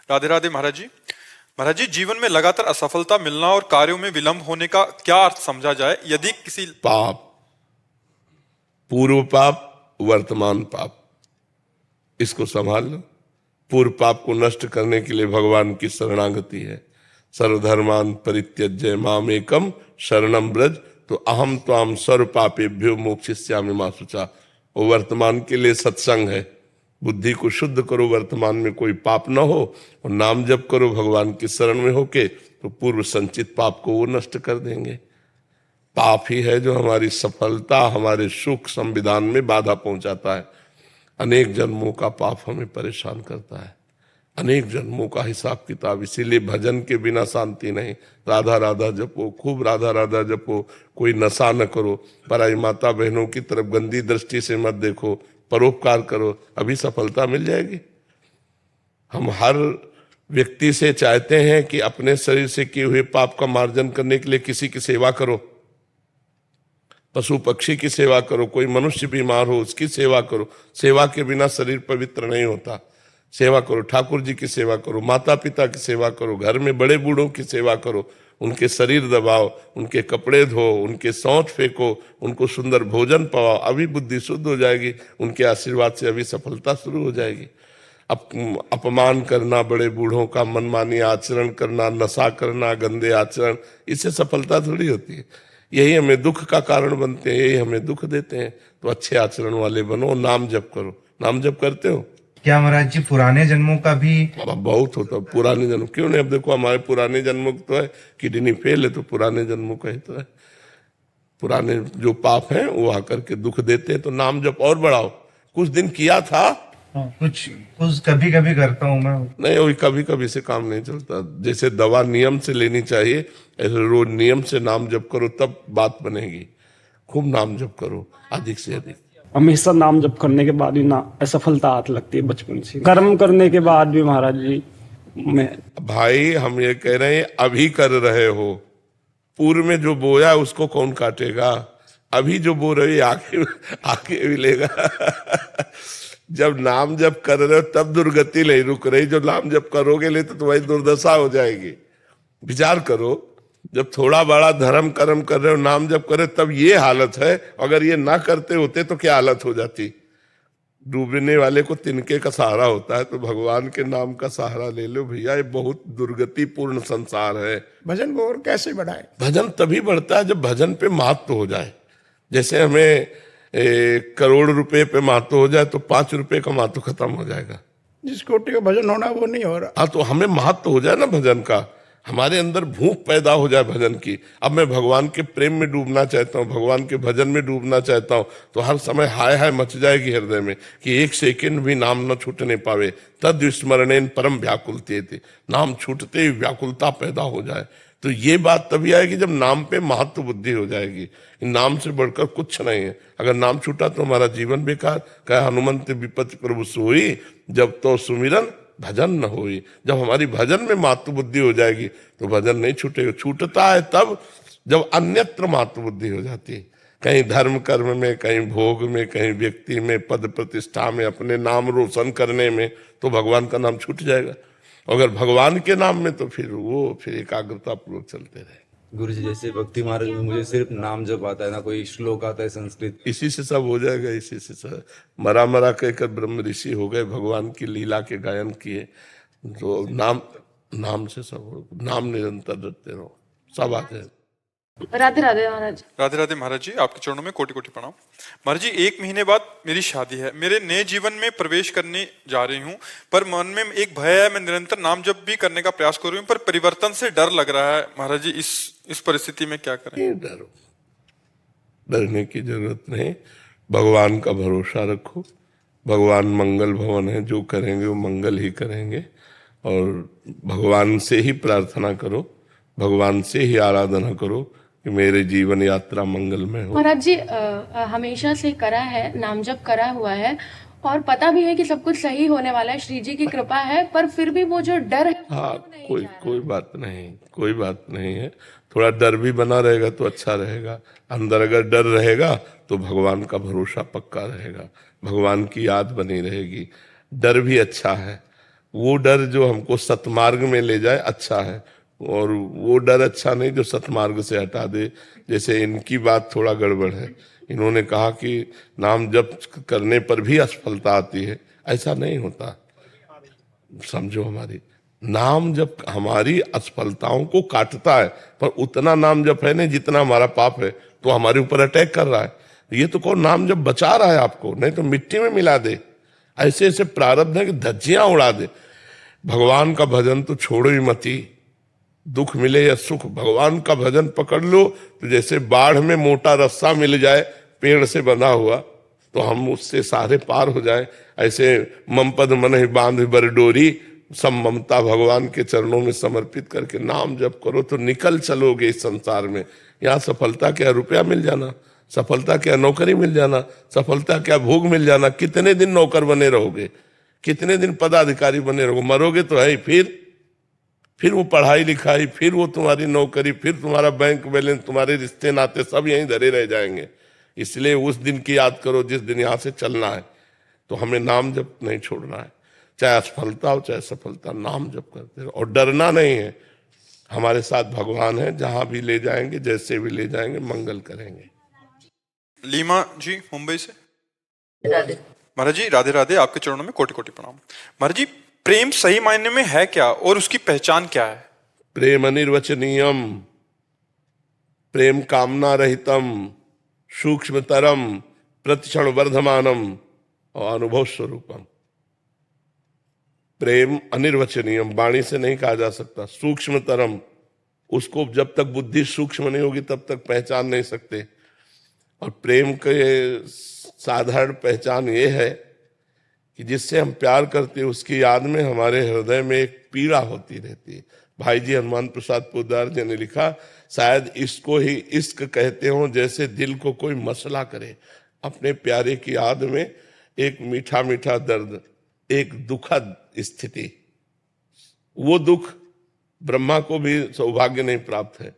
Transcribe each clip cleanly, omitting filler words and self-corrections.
राधे राधे महाराज जी। महाराज जी, जीवन में लगातार असफलता मिलना और कार्यों में विलंब होने का क्या अर्थ समझा जाए? यदि किसी पाप, पूर्व पाप, वर्तमान पाप, इसको संभाल लो। पूर्व पाप को नष्ट करने के लिए भगवान की शरणागति है। सर्वधर्मान परित्यज्य माम एकम शरणम ब्रज, तो अहम त्वाम सर्व पापेभ्यो मोक्षयिष्यामि मा शुचा। वो वर्तमान के लिए सत्संग है। बुद्धि को शुद्ध करो, वर्तमान में कोई पाप न हो, और नाम जप करो भगवान की शरण में होके, तो पूर्व संचित पाप को वो नष्ट कर देंगे। पाप ही है जो हमारी सफलता, हमारे सुख, संविधान में बाधा पहुंचाता है। अनेक जन्मों का पाप हमें परेशान करता है, अनेक जन्मों का हिसाब किताब। इसीलिए भजन के बिना शांति नहीं। राधा राधा जपो, खूब राधा राधा जपो। कोई नशा न करो, पराई माता बहनों की तरफ गंदी दृष्टि से मत देखो, परोपकार करो, अभी सफलता मिल जाएगी। हम हर व्यक्ति से चाहते हैं कि अपने शरीर से किए हुए पाप का मार्जन करने के लिए किसी की सेवा करो, पशु पक्षी की सेवा करो, कोई मनुष्य बीमार हो उसकी सेवा करो। सेवा के बिना शरीर पवित्र नहीं होता। सेवा करो, ठाकुर जी की सेवा करो, माता पिता की सेवा करो, घर में बड़े बूढ़ों की सेवा करो, उनके शरीर दबाओ, उनके कपड़े धो, उनके सौंठ फेंको, उनको सुंदर भोजन पाओ, अभी बुद्धि शुद्ध हो जाएगी। उनके आशीर्वाद से अभी सफलता शुरू हो जाएगी। अपमान करना, बड़े बूढ़ों का मनमानी आचरण करना, नशा करना, गंदे आचरण, इससे सफलता थोड़ी होती है। यही हमें दुख का कारण बनते हैं, यही हमें दुख देते हैं। तो अच्छे आचरण वाले बनो, नाम जप करो। नाम जप करते हो क्या महाराज जी? पुराने जन्मों का भी बहुत होता। पुराने जन्म क्यों नहीं? अब देखो हमारे पुराने जन्मों तो है, किडनी फेल है तो पुराने जन्मों का ही तो है। पुराने जो पाप हैं वो आकर के दुख देते हैं। तो नाम जप और बढ़ाओ। कुछ दिन किया था, कुछ कभी कभी करता हूँ मैं। नहीं, वही कभी कभी से काम नहीं चलता। जैसे दवा नियम से लेनी चाहिए, ऐसे रोज नियम से नाम जप करो, तब बात बनेगी। खूब नाम जप करो, अधिक से अधिक। हमेशा नाम जप करने के बाद ही ना असफलता आती लगती है बचपन से। कर्म करने के बाद भी महाराज जी मैं भाई, हम ये कह रहे हैं अभी कर रहे हो। पूर्व में जो बोया उसको कौन काटेगा? अभी जो बो रहे आगे आगे मिलेगा। जब नाम जप कर रहे हो तब दुर्गति नहीं रुक रही। जो नाम जप करोगे नहीं तो तुम्हारी दुर्दशा हो जाएगी। विचार करो, जब थोड़ा बड़ा धर्म कर्म कर रहे हो, नाम जप कर रहे हो, तब ये हालत है। अगर ये ना करते होते तो क्या हालत हो जाती? डूबने वाले को तिनके का सहारा होता है, तो भगवान के नाम का सहारा ले लो भैया। ये बहुत दुर्गति पूर्ण संसार है। भजन को और कैसे बढ़ाए? भजन तभी बढ़ता है जब भजन पे महत्व हो जाए। जैसे हमें करोड़ रुपए पे महत्व हो जाए तो 5 रुपए का महत्व खत्म हो जाएगा। जिस कोटि का भजन होना वो नहीं हो रहा। हाँ, तो हमें महत्व हो जाए ना भजन का, हमारे अंदर भूख पैदा हो जाए भजन की। अब मैं भगवान के प्रेम में डूबना चाहता हूँ, भगवान के भजन में डूबना चाहता हूँ, तो हर समय हाय हाय मच जाएगी हृदय में कि एक सेकंड भी नाम न छूटने पावे। तद स्मरणेन परम व्याकुलते थे। नाम छूटते ही व्याकुलता पैदा हो जाए। तो ये बात तभी आएगी जब नाम पे महत्व बुद्धि हो जाएगी। नाम से बढ़कर कुछ नहीं है। अगर नाम छूटा तो हमारा जीवन बेकार। कह हनुमंत विपत्ति प्रभु सोई, जब तो सुमिरन भजन न होई। जब हमारी भजन में महत्व बुद्धि हो जाएगी तो भजन नहीं छूटेगा। छूटता है तब जब अन्यत्र महत्व बुद्धि हो जाती है। कहीं धर्म कर्म में, कहीं भोग में, कहीं व्यक्ति में, पद प्रतिष्ठा में, अपने नाम रोशन करने में, तो भगवान का नाम छूट जाएगा। अगर भगवान के नाम में तो फिर एकाग्रता पूर्वक चलते रहे। गुरु जी, जैसे भक्ति मार्ग में मुझे सिर्फ नाम जप आता है, ना कोई श्लोक आता है संस्कृत। इसी से सब हो जाएगा। इसी से सब मरा मरा कहकर ब्रह्म ऋषि हो गए, भगवान की लीला के गायन किए। तो नाम से सब हो। नाम निरंतर रखते रहो, सब आ जाए। राधे राधे महाराज। राधे राधे महाराज जी, आपके चरणों में कोटि कोटि प्रणाम। महाराज जी, 1 महीने बाद मेरी शादी है। मेरे नए जीवन में प्रवेश करने जा रही हूँ, पर मन में एक भय है। मैं निरंतर नाम जप भी करने का प्रयास कर रही हूँ, पर परिवर्तन से डर लग रहा है। महाराज जी, इस परिस्थिति में क्या करें? डरो, डरने की जरूरत नहीं। भगवान का भरोसा रखो। भगवान मंगल भवन है, जो करेंगे वो मंगल ही करेंगे। और भगवान से ही प्रार्थना करो, भगवान से ही आराधना करो कि मेरे जीवन यात्रा मंगलमय हो। महाराज जी, हमेशा से करा है, नाम जप करा हुआ है और पता भी है कि सब कुछ सही होने वाला है, श्री जी की कृपा है, पर फिर भी वो जो डर है। हाँ, कोई बात नहीं, कोई बात नहीं है। थोड़ा डर भी बना रहेगा तो अच्छा रहेगा। अंदर अगर डर रहेगा तो भगवान का भरोसा पक्का रहेगा, भगवान की याद बनी रहेगी। डर भी अच्छा है। वो डर जो हमको सतमार्ग में ले जाए अच्छा है, और वो डर अच्छा नहीं जो सतमार्ग से हटा दे। जैसे इनकी बात थोड़ा गड़बड़ है, इन्होंने कहा कि नाम जप करने पर भी असफलता आती है, ऐसा नहीं होता। समझो, हमारी नाम जप हमारी असफलताओं को काटता है, पर उतना नाम जप है नहीं जितना हमारा पाप है, तो हमारे ऊपर अटैक कर रहा है। ये तो कौन नाम जप बचा रहा है आपको, नहीं तो मिट्टी में मिला दे। ऐसे ऐसे प्रारब्ध है कि धज्जियां उड़ा दे। भगवान का भजन तो छोड़ो ही मती, दुख मिले या सुख भगवान का भजन पकड़ लो तो जैसे बाढ़ में मोटा रस्सा मिल जाए पेड़ से बंधा हुआ, तो हम उससे सारे पार हो जाएं। ऐसे मम पद मन ही बांध बर डोरी, सब ममता भगवान के चरणों में समर्पित करके नाम जप करो तो निकल चलोगे इस संसार में। यहाँ सफलता क्या रुपया मिल जाना, सफलता क्या नौकरी मिल जाना, सफलता क्या भोग मिल जाना। कितने दिन नौकर बने रहोगे, कितने दिन पदाधिकारी बने रहोगे, मरोगे तो है ही। फिर वो पढ़ाई लिखाई, फिर वो तुम्हारी नौकरी, फिर तुम्हारा बैंक बैलेंस, तुम्हारे रिश्ते नाते सब यहीं धरे रह जाएंगे। इसलिए उस दिन की याद करो जिस दिन यहाँ से चलना है। तो हमें नाम जप नहीं छोड़ना है, चाहे असफलता हो चाहे सफलता, नाम जप करते रहो। और डरना नहीं है, हमारे साथ भगवान है, जहां भी ले जाएंगे जैसे भी ले जाएंगे मंगल करेंगे। लीमा जी मुंबई से। महाराज जी राधे राधे, आपके चरणों में कोटि कोटि प्रणाम। महाराज जी, प्रेम सही मायने में है क्या और उसकी पहचान क्या है? प्रेम अनिर्वचनीयम, प्रेम कामना रहितम, सूक्ष्मतरम, प्रतिक्षण वर्धमानम और अनुभव स्वरूपम। प्रेम अनिर्वचनीयम, वाणी से नहीं कहा जा सकता। सूक्ष्मतरम, उसको जब तक बुद्धि सूक्ष्म नहीं होगी तब तक पहचान नहीं सकते। और प्रेम के साधारण पहचान ये है कि जिससे हम प्यार करते हैं उसकी याद में हमारे हृदय में एक पीड़ा होती रहती है। भाई जी हनुमान प्रसाद पोद्दार जी ने लिखा, शायद इसको ही इश्क कहते हो, जैसे दिल को कोई मसला करे। अपने प्यारे की याद में एक मीठा मीठा दर्द, एक दुखद स्थिति। वो दुख ब्रह्मा को भी सौभाग्य नहीं प्राप्त है।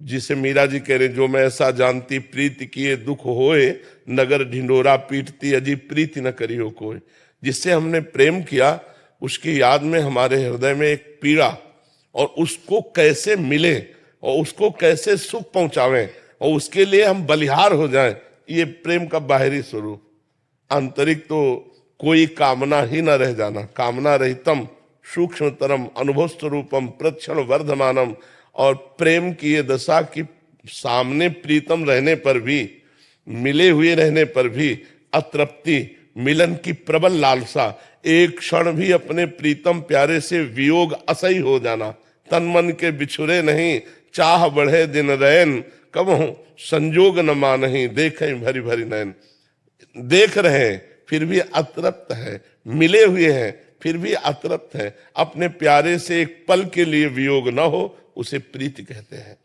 जिसे मीरा जी कह रहे, जो मैं ऐसा जानती प्रीति किए दुख होए, नगर ढिंडोरा पीटती अजी प्रीति न करी हो कोई। जिससे हमने प्रेम किया उसकी याद में हमारे हृदय में एक पीड़ा, और उसको कैसे मिले और उसको कैसे सुख पहुंचावें और उसके लिए हम बलिहार हो जाएं, ये प्रेम का बाहरी स्वरूप। आंतरिक तो कोई कामना ही न रह जाना। कामना रहितम, सूक्ष्मतरम, अनुभव स्वरूपम, प्रतिक्षण वर्धमानम। और प्रेम की ये दशा कि सामने प्रीतम रहने पर भी, मिले हुए रहने पर भी अतृप्ति, मिलन की प्रबल लालसा, एक क्षण भी अपने प्रीतम प्यारे से वियोग असही हो जाना। तन मन के बिछुरे नहीं, चाह बढ़े दिन रैन, कबहू संजोग न मानही, देखें भरी भरी नैन। देख रहे हैं फिर भी अतृप्त है, मिले हुए हैं फिर भी अतृप्त है। अपने प्यारे से एक पल के लिए वियोग न हो उसे प्रीति कहते हैं।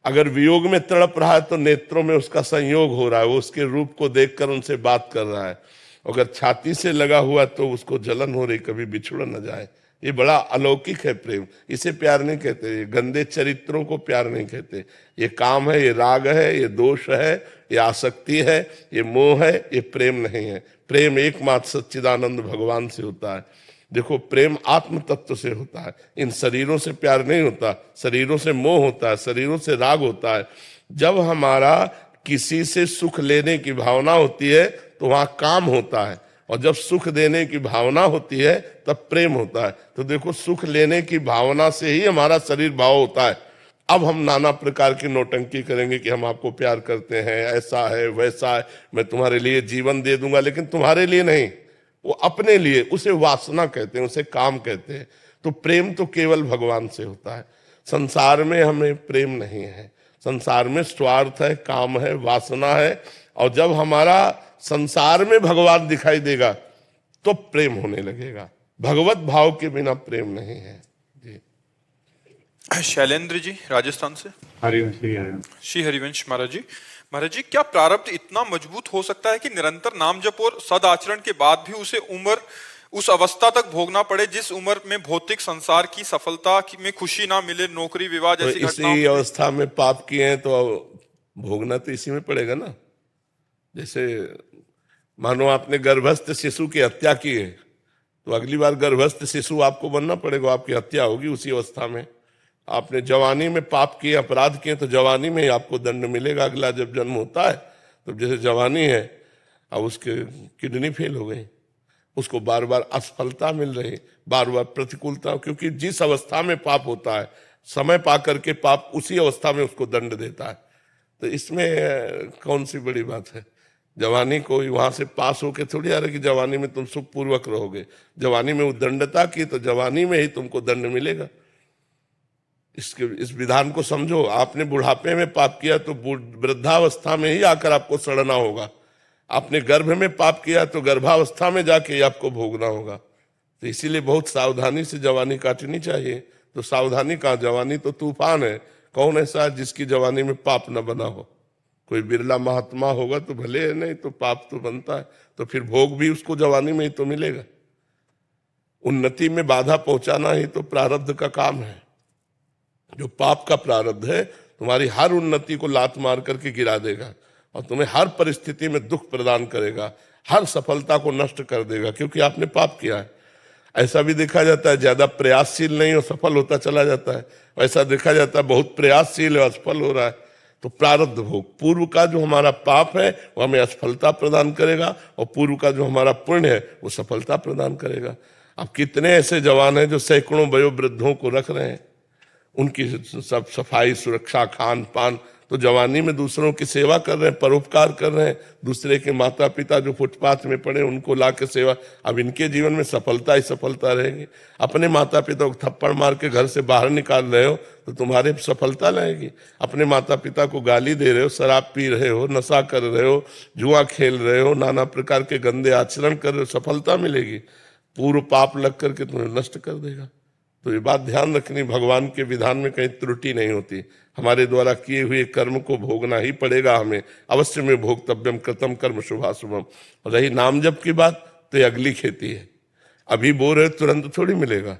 अगर वियोग में तड़प रहा है तो नेत्रों में उसका संयोग हो रहा है, वो उसके रूप को देखकर उनसे बात कर रहा है। अगर छाती से लगा हुआ तो उसको जलन हो रही, कभी बिछुड़ न जाए। ये बड़ा अलौकिक है प्रेम, इसे प्यार नहीं कहते। ये गंदे चरित्रों को प्यार नहीं कहते। ये काम है, ये राग है, ये दोष है, ये आसक्ति है, ये मोह है, ये प्रेम नहीं है। प्रेम एकमात्र सच्चिदानंद भगवान से होता है। देखो, प्रेम आत्म तत्व से होता है। इन शरीरों से प्यार नहीं होता, शरीरों से मोह होता है, शरीरों से राग होता है। जब हमारा किसी से सुख लेने की भावना होती है तो वहां काम होता है, और जब सुख देने की भावना होती है तब प्रेम होता है। तो देखो, सुख लेने की भावना से ही हमारा शरीर भाव होता है। अब हम नाना प्रकार की नौटंकी करेंगे कि हम आपको प्यार करते हैं, ऐसा है वैसा है, मैं तुम्हारे लिए जीवन दे दूंगा, लेकिन तुम्हारे लिए नहीं, वो अपने लिए। उसे वासना कहते हैं, उसे काम कहते हैं। तो प्रेम तो केवल भगवान से होता है। संसार में हमें प्रेम नहीं है। संसार में स्वार्थ है, काम है, वासना है। और जब हमारा संसार में भगवान दिखाई देगा तो प्रेम होने लगेगा। भगवत भाव के बिना प्रेम नहीं है। जी। शैलेंद्र जी राजस्थान से। श्री हरिवंश। महाराज जी, क्या प्रारब्ध इतना मजबूत हो सकता है कि निरंतर नाम जप और सदाचरण के बाद भी उसे उस अवस्था तक भोगना पड़े जिस उम्र में भौतिक संसार की सफलता में खुशी ना मिले, नौकरी विवाह जैसी घटनाओं इसी अवस्था में पाप किए हैं तो भोगना तो इसी में पड़ेगा ना। जैसे मानो आपने गर्भस्थ शिशु की हत्या की है तो अगली बार गर्भस्थ शिशु आपको बनना पड़ेगा, आपकी हत्या होगी उसी अवस्था में। आपने जवानी में पाप किए, अपराध किए, तो जवानी में ही आपको दंड मिलेगा। अगला जब जन्म होता है तो जैसे जवानी है, अब उसके किडनी फेल हो गई, उसको बार बार असफलता मिल रही, बार बार प्रतिकूलता, क्योंकि जिस अवस्था में पाप होता है समय पा करके पाप उसी अवस्था में उसको दंड देता है। तो इसमें कौन सी बड़ी बात है? जवानी को वहां से पास होके थोड़ी आ रहा कि जवानी में तुम सुखपूर्वक रहोगे। जवानी में उद्दंडता की तो जवानी में ही तुमको दंड मिलेगा। इस विधान को समझो। आपने बुढ़ापे में पाप किया तो वृद्धावस्था में ही आकर आपको सड़ना होगा। आपने गर्भ में पाप किया तो गर्भावस्था में जाके ही आपको भोगना होगा। तो इसीलिए बहुत सावधानी से जवानी काटनी चाहिए। तो सावधानी कहाँ, जवानी तो तूफान है। कौन ऐसा है जिसकी जवानी में पाप न बना हो? कोई बिरला महात्मा होगा तो भले है, नहीं तो पाप तो बनता है। तो फिर भोग भी उसको जवानी में ही तो मिलेगा। उन्नति में बाधा पहुंचाना ही तो प्रारब्ध का काम है। जो पाप का प्रारब्ध है तुम्हारी हर उन्नति को लात मार करके गिरा देगा और तुम्हें हर परिस्थिति में दुख प्रदान करेगा, हर सफलता को नष्ट कर देगा, क्योंकि आपने पाप किया है। ऐसा भी देखा जाता है ज्यादा प्रयासशील नहीं और सफल होता चला जाता है, ऐसा देखा जाता है बहुत प्रयासशील है असफल हो रहा है। तो प्रारब्ध भोग, पूर्व का जो हमारा पाप है वो हमें असफलता प्रदान करेगा और पूर्व का जो हमारा पुण्य है वो सफलता प्रदान करेगा। अब कितने ऐसे जवान हैं जो सैकड़ों वयोवृद्धों को रख रहे हैं, उनकी सब सफाई, सुरक्षा, खान पान, तो जवानी में दूसरों की सेवा कर रहे हैं, परोपकार कर रहे हैं। दूसरे के माता पिता जो फुटपाथ में पड़े उनको ला के सेवा। अब इनके जीवन में सफलता ही सफलता रहेगी। अपने माता पिता को थप्पड़ मार के घर से बाहर निकाल रहे हो तो तुम्हारे सफलता रहेगी। अपने माता पिता को गाली दे रहे हो, शराब पी रहे हो, नशा कर रहे हो, जुआ खेल रहे हो, नाना प्रकार के गंदे आचरण कर रहे हो, सफलता मिलेगी। पूर्व पाप लग करके तुम्हें नष्ट कर देगा। तो ये बात ध्यान रखनी, भगवान के विधान में कहीं त्रुटि नहीं होती। हमारे द्वारा किए हुए कर्म को भोगना ही पड़ेगा हमें। अवश्य में भोक्तव्यम कृतम कर्म शुभाशुभम। रही नाम जप की बात तो ये अगली खेती है। अभी बो रहे तुरंत थोड़ी मिलेगा।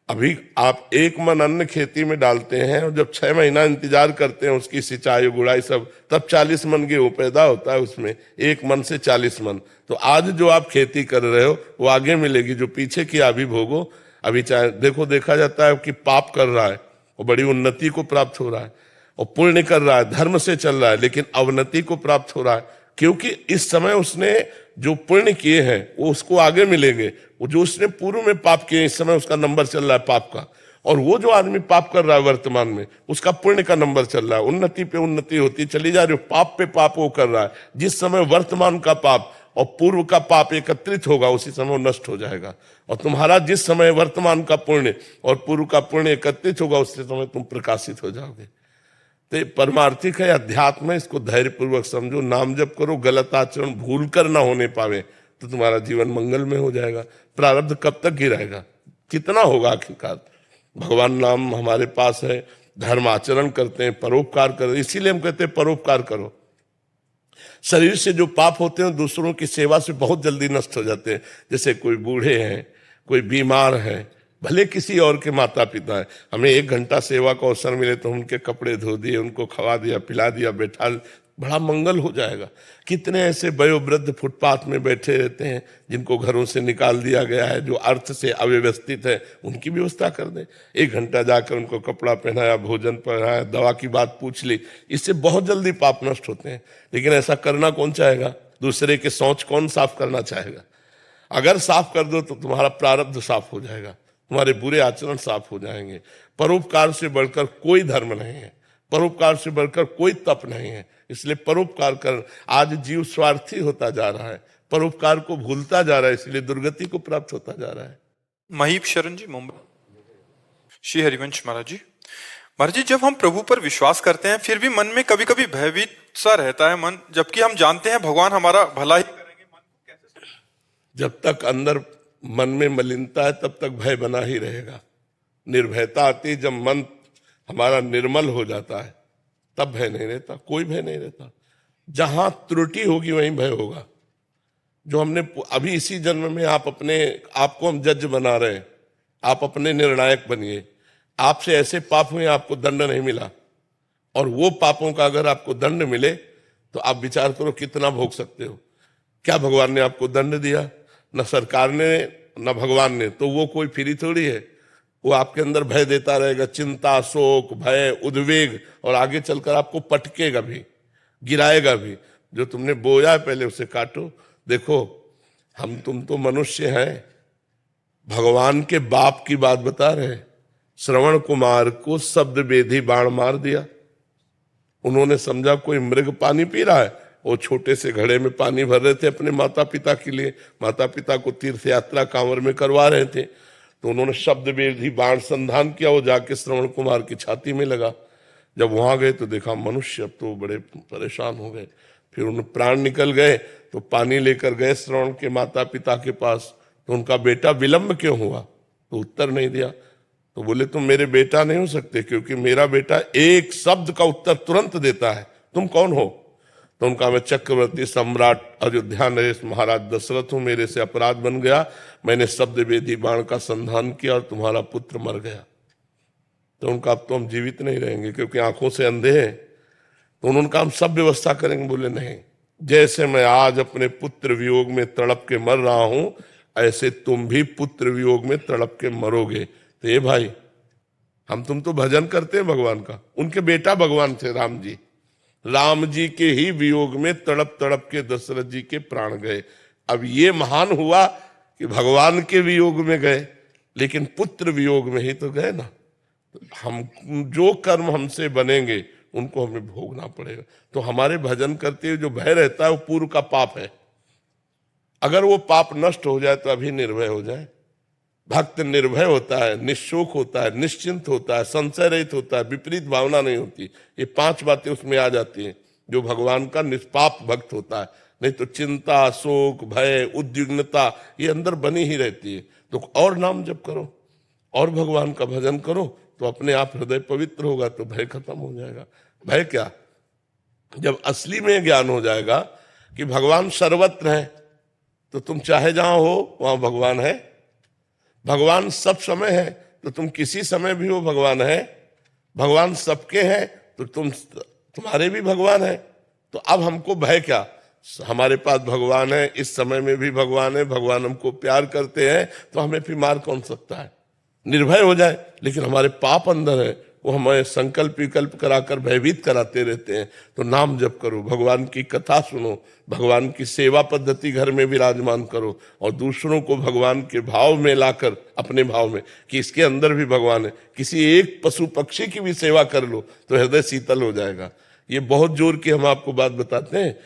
अभी आप एक मन अन्न खेती में डालते हैं और जब 6 महीना इंतजार करते हैं उसकी सिंचाई गुड़ाई सब, तब 40 मन गेहूं पैदा होता है उसमें, 1 मन से 40 मन। तो आज जो आप खेती कर रहे हो वो आगे मिलेगी, जो पीछे की अभी भोगो। अभी चाहे देखो, देखा जाता है कि पाप कर रहा है और बड़ी उन्नति को प्राप्त हो रहा है, और पुण्य कर रहा है, धर्म से चल रहा है, लेकिन अवनति को प्राप्त हो रहा है, क्योंकि इस समय उसने जो पुण्य किए हैं वो उसको आगे मिलेंगे। वो जो उसने पूर्व में पाप किए इस समय उसका नंबर चल रहा है पाप का, और वो जो आदमी पाप कर रहा है वर्तमान में उसका पुण्य का नंबर चल रहा है। उन्नति पे उन्नति होती चली जा रही है। पाप पे पाप वो कर रहा है। जिस समय वर्तमान का पाप और पूर्व का पाप एकत्रित होगा उसी समय वो नष्ट हो जाएगा। और तुम्हारा जिस समय वर्तमान का पुण्य और पूर्व का पुण्य एकत्रित होगा उसी समय तुम प्रकाशित हो जाओगे। तो ये परमार्थिक है, अध्यात्म है। इसको धैर्यपूर्वक समझो, नाम जप करो, गलत आचरण भूल कर ना होने पावे तो तुम्हारा जीवन मंगल में हो जाएगा। प्रारब्ध कब तक गिराएगा, कितना होगा आखिरकार। भगवान नाम हमारे पास है, धर्म आचरण करते हैं, परोपकार करते हैं। इसीलिए हम कहते हैं परोपकार करो। शरीर से जो पाप होते हैं दूसरों की सेवा से बहुत जल्दी नष्ट हो जाते हैं। जैसे कोई बूढ़े हैं, कोई बीमार है, भले किसी और के माता पिता है, हमें 1 घंटा सेवा का अवसर मिले तो उनके कपड़े धो दिए, उनको खवा दिया, पिला दिया, बैठा, बड़ा मंगल हो जाएगा। कितने ऐसे वयोवृद्ध फुटपाथ में बैठे रहते हैं जिनको घरों से निकाल दिया गया है, जो अर्थ से अव्यवस्थित है, उनकी व्यवस्था कर दें। 1 घंटा जाकर उनको कपड़ा पहनाया, भोजन पहनाया, दवा की बात पूछ ली, इससे बहुत जल्दी पाप नष्ट होते हैं। लेकिन ऐसा करना कौन चाहेगा? दूसरे के शौच कौन साफ करना चाहेगा? अगर साफ कर दो तो तुम्हारा प्रारब्ध साफ हो जाएगा, तुम्हारे बुरे आचरण साफ हो जाएंगे। परोपकार से बढ़कर कोई धर्म नहीं है, परोपकार से बढ़कर कोई तप नहीं है। इसलिए परोपकार कर। आज जीव स्वार्थी होता जा रहा है, परोपकार को भूलता जा रहा है, इसलिए दुर्गति को प्राप्त होता जा रहा है। महीप शरण जी, मुंबई। श्री हरिवंश महाराज जी, महाराज जी, जब हम प्रभु पर विश्वास करते हैं फिर भी मन में कभी कभी भयभीत सा रहता है मन, जबकि हम जानते हैं भगवान हमारा भला ही करेंगे। मन को कैसे? जब तक अंदर मन में मलिनता है तब तक भय बना ही रहेगा। निर्भयता आती जब मन हमारा निर्मल हो जाता है तब भय नहीं रहता, कोई भय नहीं रहता। जहां त्रुटि होगी वहीं भय होगा। जो हमने अभी इसी जन्म में आपको हम जज बना रहे हैं, आप अपने निर्णायक बनिए। आपसे ऐसे पाप हुए आपको दंड नहीं मिला, और वो पापों का अगर आपको दंड मिले तो आप विचार करो कितना भोग सकते हो। क्या भगवान ने आपको दंड दिया? न सरकार ने न भगवान ने, तो वो कोई फ्री थोड़ी है। वो आपके अंदर भय देता रहेगा, चिंता, शोक, भय, उद्वेग, और आगे चलकर आपको पटकेगा भी, गिराएगा भी। जो तुमने बोया है पहले उसे काटो। देखो तुम तो मनुष्य हैं, भगवान के बाप की बात बता रहे हैं। श्रवण कुमार को शब्द वेदी बाण मार दिया। उन्होंने समझा कोई मृग पानी पी रहा है। वो छोटे से घड़े में पानी भर रहे थे अपने माता पिता के लिए, माता पिता को तीर्थ यात्रा कांवर में करवा रहे थे। तो उन्होंने शब्द वेदी बाण संधान किया, वो जाके श्रवण कुमार की छाती में लगा। जब वहां गए तो देखा मनुष्य, अब तो बड़े परेशान हो गए। फिर उन्हें प्राण निकल गए तो पानी लेकर गए श्रवण के माता पिता के पास। तो उनका बेटा विलंब क्यों हुआ, तो उत्तर नहीं दिया। तो बोले तुम मेरे बेटा नहीं हो सकते, क्योंकि मेरा बेटा एक शब्द का उत्तर तुरंत देता है। तुम कौन हो? तो उनका मैं चक्रवर्ती सम्राट अयोध्या नरेश महाराज दशरथ हूं, मेरे से अपराध बन गया, मैंने शब्द वेदी बाण का संधान किया और तुम्हारा पुत्र मर गया। तो उनका अब तो हम जीवित नहीं रहेंगे क्योंकि आंखों से अंधे हैं। तो उन्होंने कहा हम सब व्यवस्था करेंगे। बोले नहीं, जैसे मैं आज अपने पुत्र वियोग में तड़प के मर रहा हूं, ऐसे तुम भी पुत्र वियोग में तड़प के मरोगे। तो ये भाई, तुम तो भजन करते हैं भगवान का। उनके बेटा भगवान थे राम जी। राम जी के ही वियोग में तड़प तड़प के दशरथ जी के प्राण गए। अब ये महान हुआ कि भगवान के वियोग में गए, लेकिन पुत्र वियोग में ही तो गए ना। हम जो कर्म हमसे बनेंगे उनको हमें भोगना पड़ेगा। तो हमारे भजन करते हुए जो भय रहता है वो पूर्व का पाप है। अगर वो पाप नष्ट हो जाए तो अभी निर्भय हो जाए। भक्त निर्भय होता है, निशोक होता है, निश्चिंत होता है, संशय रहित होता है, विपरीत भावना नहीं होती। ये 5 बातें उसमें आ जाती हैं जो भगवान का निष्पाप भक्त होता है। नहीं तो चिंता, शोक, भय, उद्विग्नता ये अंदर बनी ही रहती है। तो और नाम जप करो और भगवान का भजन करो तो अपने आप हृदय पवित्र होगा, तो भय खत्म हो जाएगा। भय क्या, जब असली में ज्ञान हो जाएगा कि भगवान सर्वत्र है, तो तुम चाहे जहां हो वहां भगवान है। भगवान सब समय है तो तुम किसी समय भी हो भगवान है। भगवान सबके हैं तो तुम्हारे भी भगवान है। तो अब हमको भय क्या, हमारे पास भगवान है, इस समय में भी भगवान है, भगवान हमको प्यार करते हैं, तो हमें फिर मार कौन सकता है। निर्भय हो जाए। लेकिन हमारे पाप अंदर है, वो हमें संकल्प विकल्प कराकर भयभीत कराते रहते हैं। तो नाम जप करो, भगवान की कथा सुनो, भगवान की सेवा पद्धति घर में विराजमान करो, और दूसरों को भगवान के भाव में लाकर अपने भाव में कि इसके अंदर भी भगवान है। किसी एक पशु पक्षी की भी सेवा कर लो तो हृदय शीतल हो जाएगा। ये बहुत जोर की हम आपको बात बताते हैं।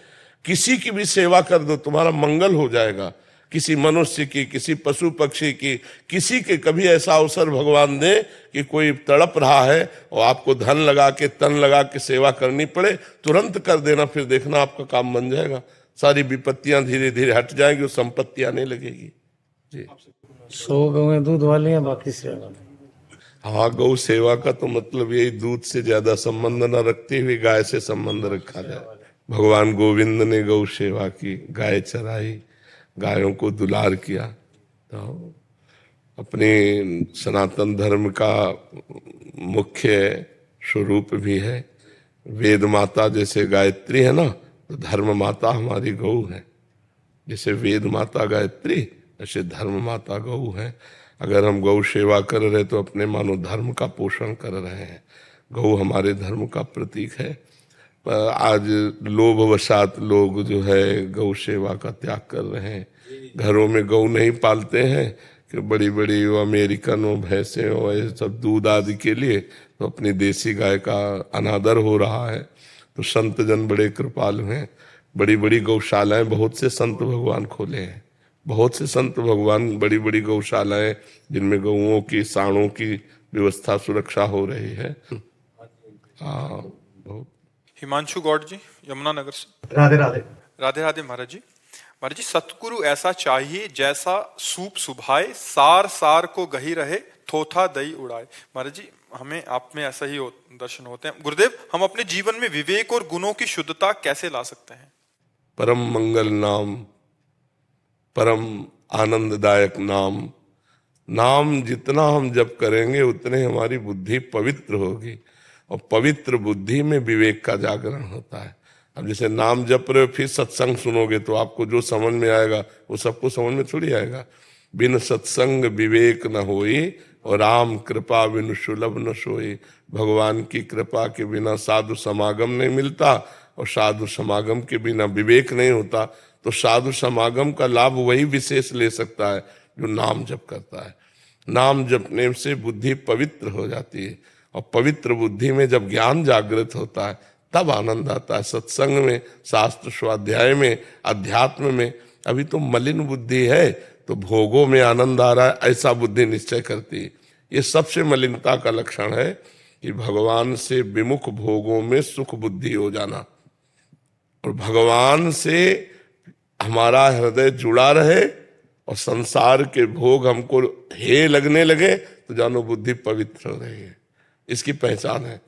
किसी की भी सेवा कर दो, तुम्हारा मंगल हो जाएगा। किसी मनुष्य की, किसी पशु पक्षी की, किसी के कभी ऐसा अवसर भगवान दे कि कोई तड़प रहा है और आपको धन लगा के, तन लगा के सेवा करनी पड़े, तुरंत कर देना। फिर देखना आपका काम बन जाएगा, सारी विपत्तियां धीरे धीरे हट जाएंगी और संपत्ति आने लगेगी। जी, 100 गौएं दूध वाली हैं, बाकी सेवा। हाँ, गौ सेवा का तो मतलब यही, दूध से ज्यादा संबंध न रखते हुए गाय से संबंध रखा जाए। भगवान गोविंद ने गौ सेवा की, गाय चराई, गायों को दुलार किया। तो अपने सनातन धर्म का मुख्य स्वरूप भी है। वेद माता जैसे गायत्री है ना, तो धर्म माता हमारी गौ है। जैसे वेद माता गायत्री, ऐसे धर्म माता गौ है। अगर हम गौ सेवा कर रहे तो अपने मानो धर्म का पोषण कर रहे हैं। गौ हमारे धर्म का प्रतीक है। पर आज लोभवशात लोग जो है गौ सेवा का त्याग कर रहे हैं। घरों में गौ नहीं पालते हैं कि बड़ी बड़ी अमेरिकन हो, भैंसे हो, ये सब दूध आदि के लिए, तो अपनी देसी गाय का अनादर हो रहा है। तो संत जन बड़े कृपालु हैं। बड़ी बड़ी गौशालाएं बहुत से संत भगवान खोले हैं। बहुत से संत भगवान बड़ी बड़ी गौशालाएं जिनमें गौओं की, साणों की व्यवस्था, सुरक्षा हो रही है। हाँ, बहुत। हिमांशु गौड़ जी, यमुनानगर से। राधे राधे। राधे राधे महाराज जी। महाराज जी, सतगुरु ऐसा चाहिए जैसा सूप सुभाए, सार सार को गही रहे, थोथा दही उड़ाए। महाराज जी, हमें आप में ऐसा ही दर्शन होते हैं। गुरुदेव, हम अपने जीवन में विवेक और गुणों की शुद्धता कैसे ला सकते हैं? परम मंगल नाम, परम आनंददायक नाम। नाम जितना हम जप करेंगे उतने हमारी बुद्धि पवित्र होगी, और पवित्र बुद्धि में विवेक का जागरण होता है। अब जैसे नाम जप रहे हो, फिर सत्संग सुनोगे तो आपको जो समझ में आएगा वो सबको समझ में थोड़ी आएगा। बिन सत्संग विवेक न होए और राम कृपा बिन सुलभ न सोए। भगवान की कृपा के बिना साधु समागम नहीं मिलता और साधु समागम के बिना विवेक नहीं होता। तो साधु समागम का लाभ वही विशेष ले सकता है जो नाम जप करता है। नाम जपने से बुद्धि पवित्र हो जाती है और पवित्र बुद्धि में जब ज्ञान जागृत होता है तब आनंद आता है। सत्संग में, शास्त्र स्वाध्याय में, अध्यात्म में। अभी तो मलिन बुद्धि है तो भोगों में आनंद आ रहा है ऐसा बुद्धि निश्चय करती है। ये सबसे मलिनता का लक्षण है कि भगवान से विमुख भोगों में सुख बुद्धि हो जाना। और भगवान से हमारा हृदय जुड़ा रहे और संसार के भोग हमको हे लगने लगे तो जानो बुद्धि पवित्र हो रही है। इसकी पहचान है।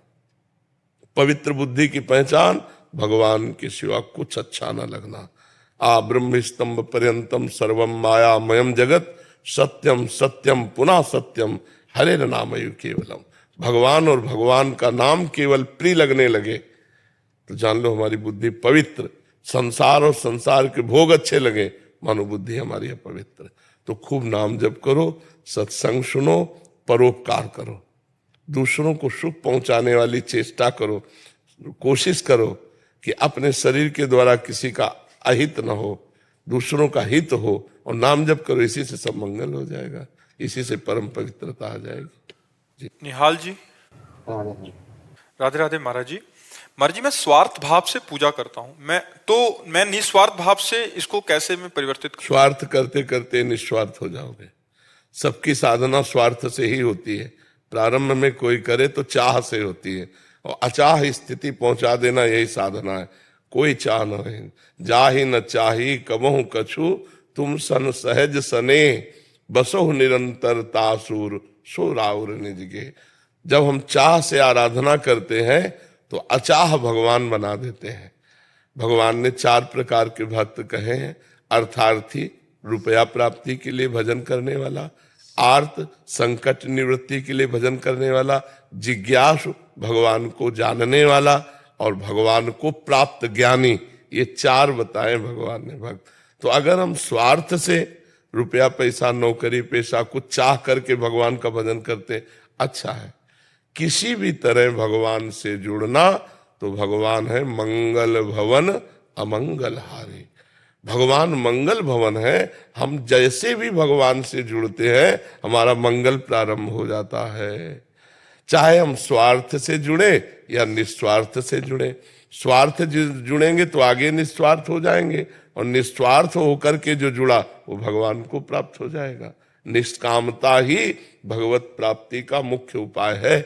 पवित्र बुद्धि की पहचान भगवान के सिवा कुछ अच्छा न लगना। आ ब्रह्म स्तंभ पर्यंतम सर्वम मायामयम जगत सत्यम सत्यम पुनः सत्यम हरे नामयु केवलम। भगवान और भगवान का नाम केवल प्रिय लगने लगे तो जान लो हमारी बुद्धि पवित्र। संसार और संसार के भोग अच्छे लगे मानो बुद्धि हमारी अपवित्र। तो खूब नाम जप करो, सत्संग सुनो, परोपकार करो, दूसरों को सुख पहुंचाने वाली चेष्टा करो। कोशिश करो कि अपने शरीर के द्वारा किसी का अहित न हो, दूसरों का हित हो और नाम जप करो। इसी से सब मंगल हो जाएगा, इसी से परम पवित्रता आ जाएगी। निहाल जी, राधे राधे। महाराज जी, मैं स्वार्थ भाव से पूजा करता हूँ, मैं निस्वार्थ भाव से इसको कैसे मैं परिवर्तित करूं? स्वार्थ करते करते निस्वार्थ हो जाओगे। सबकी साधना स्वार्थ से ही होती है। प्रारंभ में कोई करे तो चाह से होती है और अचाह स्थिति पहुंचा देना यही साधना है। कोई चाह न रहे, जाहि न चाही कबहु कछु, तुम सन सहज सने बसोह निरंतर तासुर सो राउर निज गे। जब हम चाह से आराधना करते हैं तो अचाह भगवान बना देते हैं। भगवान ने 4 प्रकार के भक्त कहे हैं। अर्थार्थी, रुपया प्राप्ति के लिए भजन करने वाला, आर्त, संकट निवृत्ति के लिए भजन करने वाला, जिज्ञासु, भगवान को जानने वाला और भगवान को प्राप्त ज्ञानी। ये 4 बताए भगवान ने भक्त। तो अगर हम स्वार्थ से रुपया पैसा नौकरी पेशा कुछ चाह करके भगवान का भजन करते, अच्छा है। किसी भी तरह भगवान से जुड़ना तो भगवान है मंगल भवन अमंगल हारी। भगवान मंगल भवन है। हम जैसे भी भगवान से जुड़ते हैं हमारा मंगल प्रारंभ हो जाता है। चाहे हम स्वार्थ से जुड़े या निस्वार्थ से जुड़े। स्वार्थ जुड़ेंगे तो आगे निस्वार्थ हो जाएंगे और निस्वार्थ होकर के जो जुड़ा वो भगवान को प्राप्त हो जाएगा। निष्कामता ही भगवत प्राप्ति का मुख्य उपाय है,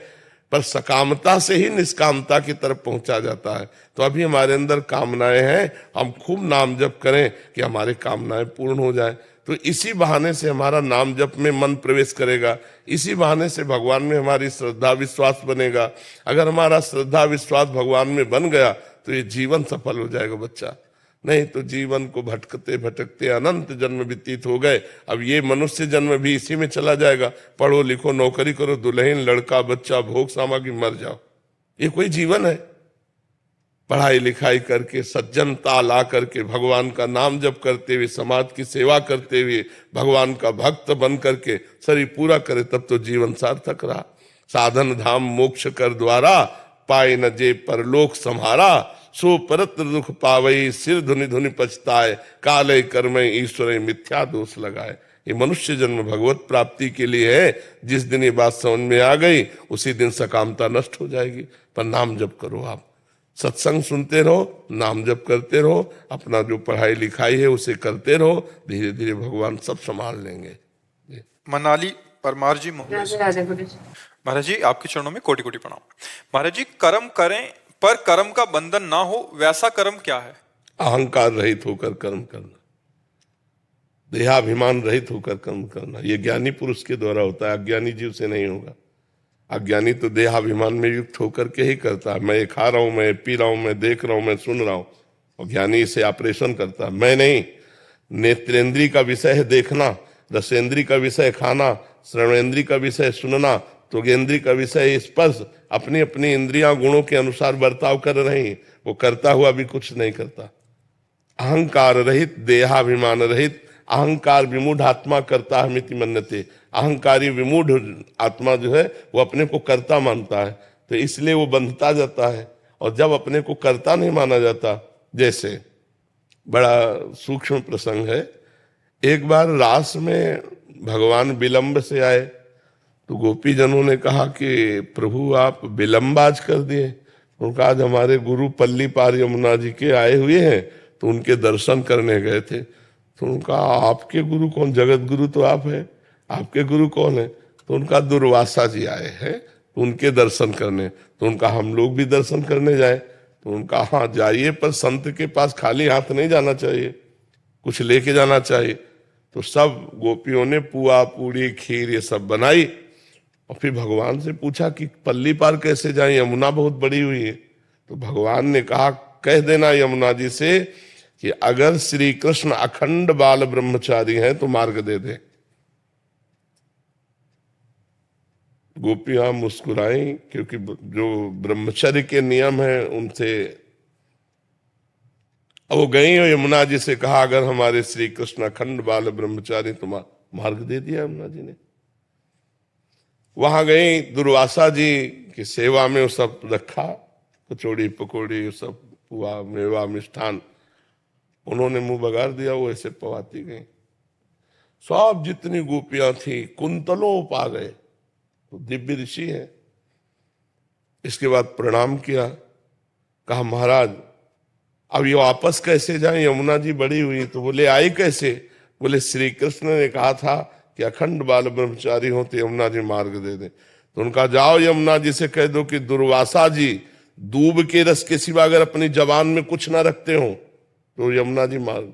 पर सकामता से ही निष्कामता की तरफ पहुंचा जाता है। तो अभी हमारे अंदर कामनाएं हैं, हम खूब नाम जप करें कि हमारी कामनाएं पूर्ण हो जाए। तो इसी बहाने से हमारा नाम जप में मन प्रवेश करेगा, इसी बहाने से भगवान में हमारी श्रद्धा विश्वास बनेगा। अगर हमारा श्रद्धा विश्वास भगवान में बन गया तो ये जीवन सफल हो जाएगा बच्चा। नहीं तो जीवन को भटकते भटकते अनंत जन्म व्यतीत हो गए। अब ये मनुष्य जन्म भी इसी में चला जाएगा। पढ़ो लिखो नौकरी करो, दुल्हन लड़का बच्चा भोग सामग्री, मर जाओ। ये कोई जीवन है? पढ़ाई लिखाई करके सज्जनता ला करके भगवान का नाम जप करते हुए समाज की सेवा करते हुए भगवान का भक्त बन करके शरीर पूरा करे तब तो जीवन सार्थक रहा। साधन धाम मोक्ष कर द्वारा पाए न जे परलोक सम्हारा, सो परत दुख पावई सिर धुनि धुनि पछताए, काले कर्म ईश्वर मिथ्या दोष लगाए। ये मनुष्य जन्म भगवत प्राप्ति के लिए है। जिस दिन ये बात समझ में आ गई उसी दिन सकामता नष्ट हो जाएगी। पर नाम जप करो, आप सत्संग सुनते रहो, नाम जप करते रहो, अपना जो पढ़ाई लिखाई है उसे करते रहो, धीरे धीरे भगवान सब संभाल लेंगे। मनाली परमार जी, महाराज जी आपके चरणों में कोटि कोटि प्रणाम। महाराज जी, कर्म करें पर कर्म का बंधन ना हो, वैसा कर्म क्या है? अहंकार रहित होकर कर्म करना, देहाभिमान रहित होकर कर्म करना, ये ज्ञानी पुरुष के द्वारा होता है, अज्ञानी जीव से नहीं होगा। अज्ञानी तो देहाभिमान में युक्त होकर के ही करता है। मैं ये खा रहा हूं, मैं पी रहा हूं, मैं देख रहा हूं, मैं सुन रहा हूं, और ज्ञानी इसे ऑपरेशन करता है। मैं नहीं। नेत्रेंद्री का विषय है देखना, रसेंद्री का विषय खाना, श्रवणेंद्री का विषय सुनना, त्वगेंद्री का विषय स्पर्श। अपनी अपनी इंद्रियां गुणों के अनुसार बर्ताव कर रही हैं, वो करता हुआ भी कुछ नहीं करता। अहंकार रहित, देहाभिमान रहित, अहंकार विमूढ़ आत्मा कर्ता हमिति मन्यते। अहंकारी विमूढ़ आत्मा जो है वो अपने को कर्ता मानता है, तो इसलिए वो बंधता जाता है। और जब अपने को कर्ता नहीं माना जाता, जैसे बड़ा सूक्ष्म प्रसंग है, एक बार रास में भगवान विलंब से आए तो गोपी जनों ने कहा कि प्रभु आप विलंब आज कर दिए। उनका आज हमारे गुरु पल्ली पार यमुना जी के आए हुए हैं, तो उनके दर्शन करने गए थे। तो उनका आपके गुरु कौन? जगत गुरु तो आप है, आपके गुरु कौन है? तो उनका दुर्वासा जी आए हैं, तो उनके दर्शन करने। तो उनका हम लोग भी दर्शन करने जाए। तो उनका हाँ जाइए, पर संत के पास खाली हाथ नहीं जाना चाहिए, कुछ लेके जाना चाहिए। तो सब गोपियों ने पुआ पूड़ी खीर ये सब बनाई और फिर भगवान से पूछा कि पल्ली पार कैसे जाए, यमुना बहुत बड़ी हुई है। तो भगवान ने कहा कह देना यमुना जी से कि अगर श्री कृष्ण अखंड बाल ब्रह्मचारी हैं तो मार्ग दे दे। गोपियां मुस्कुराई, क्योंकि जो ब्रह्मचर्य के नियम है उनसे। अब वो गई और यमुना जी से कहा अगर हमारे श्री कृष्ण अखंड बाल ब्रह्मचारी तो मार्ग दे दिया यमुना जी ने। वहां गई, दुर्वासा जी की सेवा में वो सब रखा, कचौड़ी पकौड़ी सब पुआ मेवा मिष्ठान, उन्होंने मुंह बगाड़ दिया, वो ऐसे पवाती गई। सब जितनी गोपियां थी कुंतलों पा गए, तो दिव्य ऋषि है। इसके बाद प्रणाम किया, कहा महाराज अब ये वापस कैसे जाएं, यमुना जी बड़ी हुई। तो बोले आई कैसे? बोले श्री कृष्ण ने कहा था कि अखंड बाल ब्रह्मचारी हो तो यमुना जी मार्ग दे दे। तो उनका जाओ यमुना जी से कह दो कि दुर्वासा जी दूब के रस के सिवा अगर अपनी जबान में कुछ ना रखते हो तो यमुना जी मार्ग।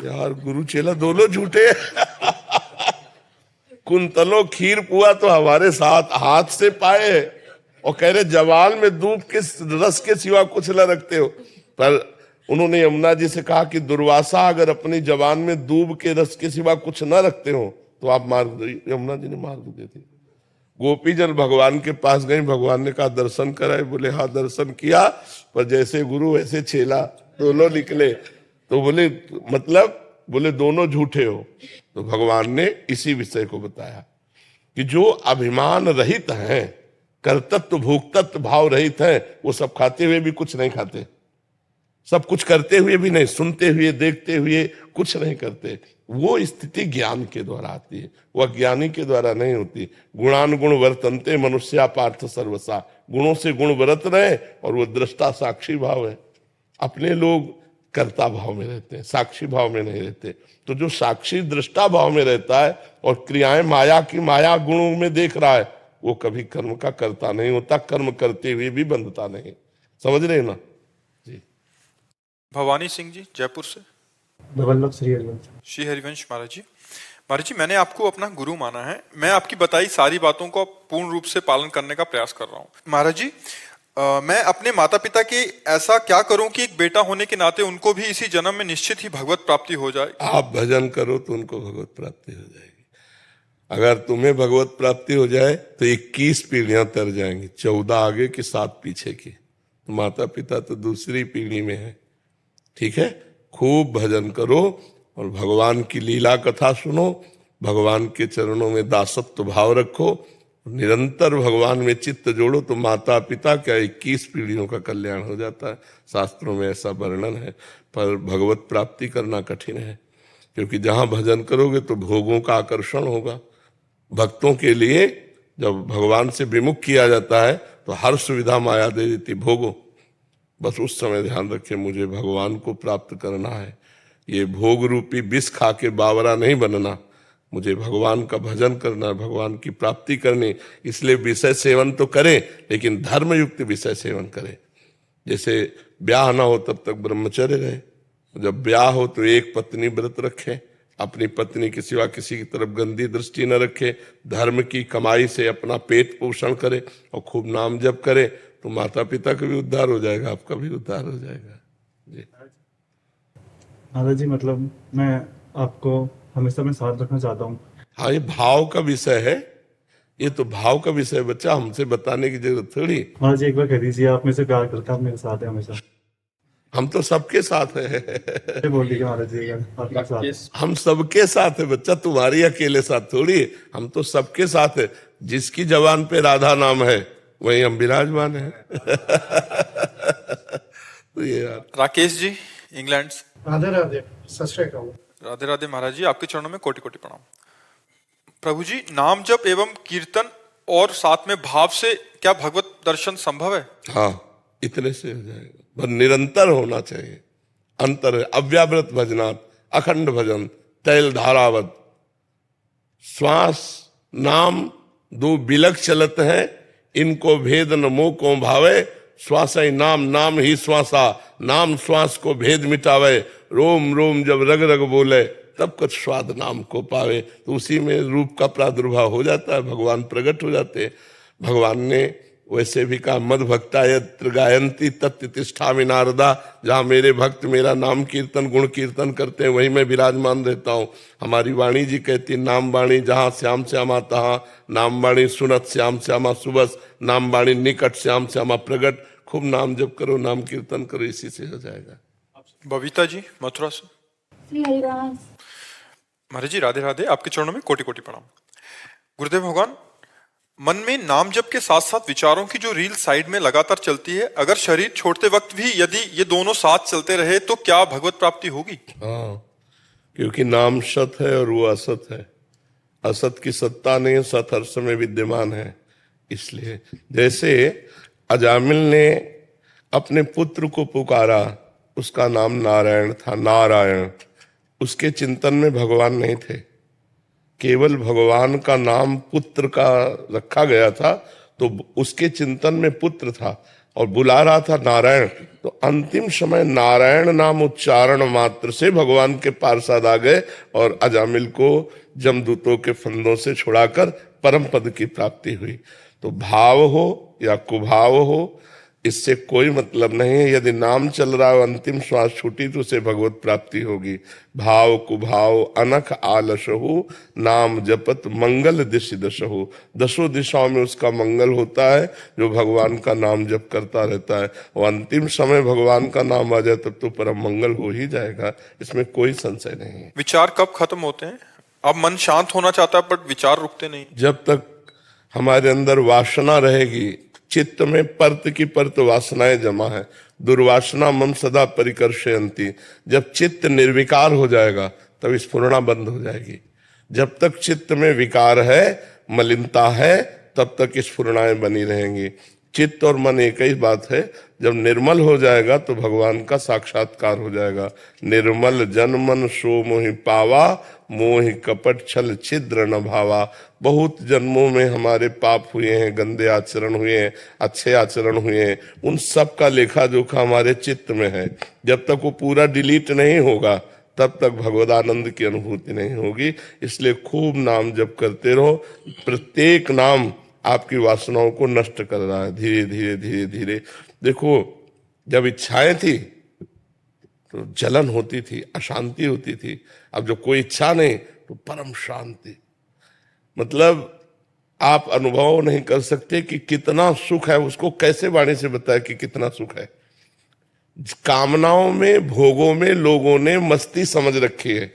यार गुरु चेला दोनों झूठे। कुंतलों खीर पुआ तो हमारे साथ हाथ से पाए और कह रहे जबान में दूब के रस के सिवा कुछ ना रखते हो। पर उन्होंने यमुना जी से कहा कि दुर्वासा अगर अपनी जबान में दूब के रस के सिवा कुछ न रखते हो तो आप मार्ग। यमुना जी ने मार्ग दे दिया। गोपी जन भगवान के पास गई, भगवान ने कहा दर्शन कराए। बोले हाँ दर्शन किया, पर जैसे गुरु वैसे चेला दोनों निकले। तो बोले मतलब? बोले दोनों झूठे हो। तो भगवान ने इसी विषय को बताया कि जो अभिमान रहित हैं, कर्तृत्व भोक्तत्व भाव रहित हैं, वो सब खाते हुए भी कुछ नहीं खाते, सब कुछ करते हुए भी नहीं, सुनते हुए देखते हुए कुछ नहीं करते। वो स्थिति ज्ञान के द्वारा आती है, वह ज्ञानी के द्वारा नहीं होती। गुणानुगुण वर्तन्ते मनुष्या पार्थ सर्वसा। गुणों से गुण बरत रहे और वो दृष्टा साक्षी भाव है। अपने लोग कर्ता भाव में रहते हैं, साक्षी भाव में नहीं रहते। तो जो साक्षी दृष्टा भाव में रहता है और क्रियाएं माया की माया गुणों में देख रहा है, वो कभी कर्म का कर्ता नहीं होता, कर्म करते हुए भी बंधता नहीं। समझ रहे ना जी। भवानी सिंह जी जयपुर से। वल्लभ श्री हरिवंश। श्री हरिवंश महाराज जी, मैंने आपको अपना गुरु माना है। मैं आपकी बताई सारी बातों को पूर्ण रूप से पालन करने का प्रयास कर रहा हूँ। महाराज जी, मैं अपने माता पिता के ऐसा क्या करूं कि एक बेटा होने के नाते उनको भी इसी जन्म में निश्चित ही भगवत प्राप्ति हो जाए? आप भजन करो तो उनको भगवत प्राप्ति हो जाएगी। अगर तुम्हें भगवत प्राप्ति हो जाए तो 21 पीढ़ियां तर जाएंगी, 14 आगे की 7 पीछे की। तो माता पिता तो दूसरी पीढ़ी में है। ठीक है, खूब भजन करो और भगवान की लीला कथा सुनो, भगवान के चरणों में दासत्व भाव रखो, निरंतर भगवान में चित्त जोड़ो, तो माता पिता क्या 21 पीढ़ियों का कल्याण हो जाता है। शास्त्रों में ऐसा वर्णन है। पर भगवत प्राप्ति करना कठिन है, क्योंकि जहां भजन करोगे तो भोगों का आकर्षण होगा। भक्तों के लिए जब भगवान से विमुख किया जाता है तो हर सुविधा माया दे देती, भोगो। बस उस समय ध्यान रखें मुझे भगवान को प्राप्त करना है, ये भोग रूपी विष खा के बावरा नहीं बनना, मुझे भगवान का भजन करना है, भगवान की प्राप्ति करनी। इसलिए विषय सेवन तो करें, लेकिन धर्मयुक्त विषय सेवन करें। जैसे ब्याह ना हो तब तक ब्रह्मचर्य रहे, जब ब्याह हो तो एक पत्नी व्रत रखे, अपनी पत्नी के सिवा किसी की तरफ गंदी दृष्टि न रखे, धर्म की कमाई से अपना पेट पोषण करे और खूब नाम जप करे, तो माता पिता का भी उद्धार हो जाएगा, आपका भी उद्धार हो जाएगा जी। महाराज जी, मतलब मैं आपको हमेशा में साथ रखना चाहता हूँ। हाँ, ये भाव का विषय है, ये तो भाव का विषय बच्चा, हमसे बताने की जरूरत थोड़ी। महाराज जी एक बार कह दीजिए, आप मेरे से प्यार करते हैं, आप मेरे साथ हैं हमेशा। हम तो सबके साथ हैं। ये बोल दीजिए महाराज जी अगर आपके साथ। हम सबके साथ है बच्चा, तुम्हारी अकेले साथ थोड़ी है। हम तो सबके साथ है। जिसकी जबान पे राधा नाम है वही हम विराजमान है। तो ये यार। राकेश जी इंग्लैंड से। राधे राधे, सत श्री अकाल। राधे राधे महाराज जी, आपके चरणों में कोटि कोटि प्रणाम। प्रभु जी, नाम जप एवं कीर्तन और साथ में भाव से क्या भगवत दर्शन संभव है? हाँ, इतने से हो जाएगा, पर निरंतर होना चाहिए। अंतर है अव्यावृत भजनात्, अखंड भजन तैल धारावत। श्वास नाम दो बिलक चलत है, इनको भेद न मोह को भावे। श्वास ही नाम, नाम ही श्वासा, नाम श्वास को भेद मिटावे। रोम रोम जब रग रग बोले, तब कुछ स्वाद नाम को पावे। तो उसी में रूप का प्रादुर्भाव हो जाता है, भगवान प्रकट हो जाते हैं। भगवान ने वैसे भी कहा, मद भक्ता यत्र गायंती तत् तिष्ठामि नारदा। जहाँ मेरे भक्त मेरा नाम कीर्तन गुण कीर्तन करते हैं वहीं मैं विराजमान रहता हूँ। हमारी वाणी जी कहती, नाम वाणी जहाँ श्याम श्यामा तहाँ, नाम वाणी सुनत श्याम श्यामा सुबस, नाम वाणी निकट श्याम श्यामा प्रगट। खूब नाम जप करो, नाम कीर्तन करो, इसी से हो जाएगा। बबीता जी मथुरा से। महाराज जी राधे राधे, आपके चरणों में कोटि कोटि प्रणाम। गुरुदेव भगवान, मन में नाम जप के साथ साथ विचारों की जो रील साइड में लगातार चलती है, अगर शरीर छोड़ते वक्त भी यदि ये दोनों साथ चलते रहे तो क्या भगवत प्राप्ति होगी? हाँ, क्योंकि नाम सत है और वो असत है। असत की सत्ता नहीं, सत हर समय विद्यमान है। इसलिए जैसे अजामिल ने अपने पुत्र को पुकारा, उसका नाम नारायण था, नारायण। उसके चिंतन में भगवान नहीं थे, केवल भगवान का नाम पुत्र का रखा गया था, तो उसके चिंतन में पुत्र था और बुला रहा था नारायण। तो अंतिम समय नारायण नाम उच्चारण मात्र से भगवान के पार्षद आ गए और अजामिल को जमदूतों के फंदों से छुड़ाकर परम पद की प्राप्ति हुई। तो भाव हो या कुभाव हो, इससे कोई मतलब नहीं है। यदि नाम चल रहा है, अंतिम श्वास छूटी तो उसे भगवत प्राप्ति होगी। भाव कुभाव अनख आलसहु, नाम जपत मंगल दिश दशहु। दसों दिशाओं में उसका मंगल होता है जो भगवान का नाम जप करता रहता है। और अंतिम समय भगवान का नाम आ जाए तब तो परम मंगल हो ही जाएगा, इसमें कोई संशय नहीं है। विचार कब खत्म होते हैं? अब मन शांत होना चाहता है पर विचार रुकते नहीं। जब तक हमारे अंदर वासना रहेगी, चित्त में परत की परत वासनाएं जमा है, दुर्वासना मम सदा परिकर्षयन्ति। जब चित्त निर्विकार हो जाएगा तब स्फुरणा बंद हो जाएगी। जब तक चित्त में विकार है, मलिनता है, तब तक स्फुरणाएं बनी रहेंगी। चित्त और मन एक ही बात है। जब निर्मल हो जाएगा तो भगवान का साक्षात्कार हो जाएगा। निर्मल जन मन सो मोहि पावा, मोहि कपट छल छिद्र न भावा। बहुत जन्मों में हमारे पाप हुए हैं, गंदे आचरण हुए हैं, अच्छे आचरण हुए हैं, उन सब का लेखा जोखा हमारे चित्त में है। जब तक वो पूरा डिलीट नहीं होगा तब तक भगवदानंद की अनुभूति नहीं होगी। इसलिए खूब नाम जप करते रहो। प्रत्येक नाम आपकी वासनाओं को नष्ट कर रहा है धीरे धीरे धीरे धीरे। देखो, जब इच्छाएं थी तो जलन होती थी, अशांति होती थी। अब जो कोई इच्छा नहीं तो परम शांति। मतलब आप अनुभव नहीं कर सकते कि कितना सुख है। उसको कैसे वाणी से बताया कि कितना सुख है। कामनाओं में, भोगों में लोगों ने मस्ती समझ रखी है,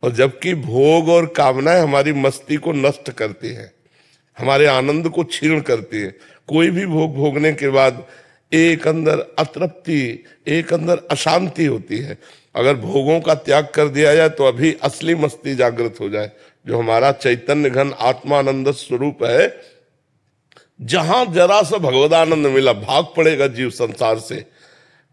और जबकि भोग और कामनाएं हमारी मस्ती को नष्ट करती है, हमारे आनंद को क्षीण करती है। कोई भी भोग भोगने के बाद एक अंदर अतृप्ति, एक अंदर अशांति होती है। अगर भोगों का त्याग कर दिया जाए तो अभी असली मस्ती जागृत हो जाए, जो हमारा चैतन्य घन आत्मानंद स्वरूप है। जहां जरा सा भगवदानंद मिला, भाग पड़ेगा जीव संसार से,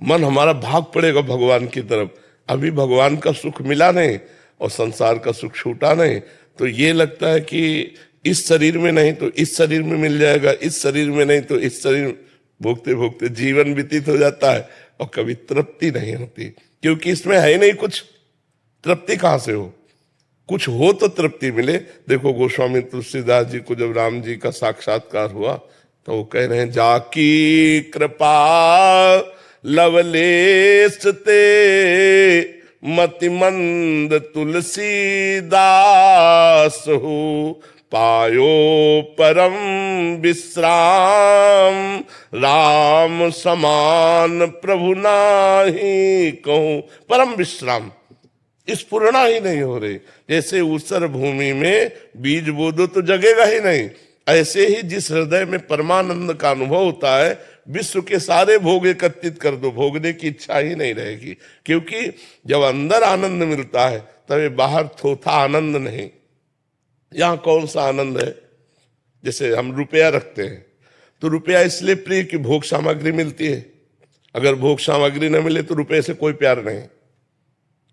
मन हमारा भाग पड़ेगा भगवान की तरफ। अभी भगवान का सुख मिला नहीं और संसार का सुख छूटा नहीं, तो ये लगता है कि इस शरीर में नहीं तो इस शरीर में मिल जाएगा, इस शरीर में नहीं तो इस शरीर। भोगते भोगते जीवन व्यतीत हो जाता है और कभी तृप्ति नहीं होती, क्योंकि इसमें है ही नहीं कुछ। तृप्ति कहां से हो? कुछ हो तो तृप्ति मिले। देखो, गोस्वामी तुलसीदास जी को जब राम जी का साक्षात्कार हुआ तो वो कह रहे हैं, जाकी कृपा लवलेश ते मतिमंद तुलसीदास हो, पायो परम विश्राम। राम समान प्रभु नाही कहूं। परम विश्राम स्फुरना ही नहीं हो रही। जैसे ऊसर भूमि में बीज बो दो तो जगेगा ही नहीं, ऐसे ही जिस हृदय में परमानंद का अनुभव होता है, विश्व के सारे भोग एकत्रित कर दो, भोगने की इच्छा ही नहीं रहेगी। क्योंकि जब अंदर आनंद मिलता है तब ये बाहर थोथा आनंद नहीं। यहाँ कौन सा आनंद है? जैसे हम रुपया रखते हैं तो रुपया इसलिए प्रिय कि भोग सामग्री मिलती है। अगर भोग सामग्री न मिले तो रुपये से कोई प्यार नहीं।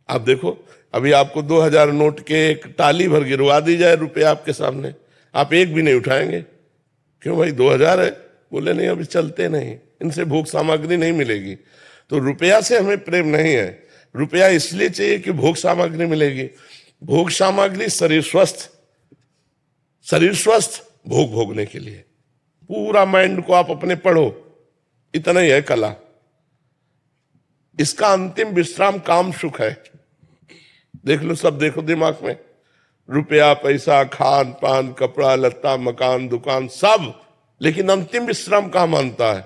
आप देखो, अभी आपको 2000 नोट के एक टाली भर गिरवा दी जाए रुपया आपके सामने, आप एक भी नहीं उठाएंगे। क्यों भाई 2000 है? बोले नहीं अभी चलते नहीं, इनसे भोग सामग्री नहीं मिलेगी। तो रुपया से हमें प्रेम नहीं है। रुपया इसलिए चाहिए कि भोग सामग्री मिलेगी। भोग सामग्री शरीर स्वस्थ भोग भोगने के लिए। पूरा माइंड को आप अपने पढ़ो, इतना ही है कला। इसका अंतिम विश्राम काम सुख है। देख लो, सब देखो दिमाग में, रुपया पैसा खान पान कपड़ा लत्ता मकान दुकान सब, लेकिन अंतिम विश्राम कहाँ मानता है?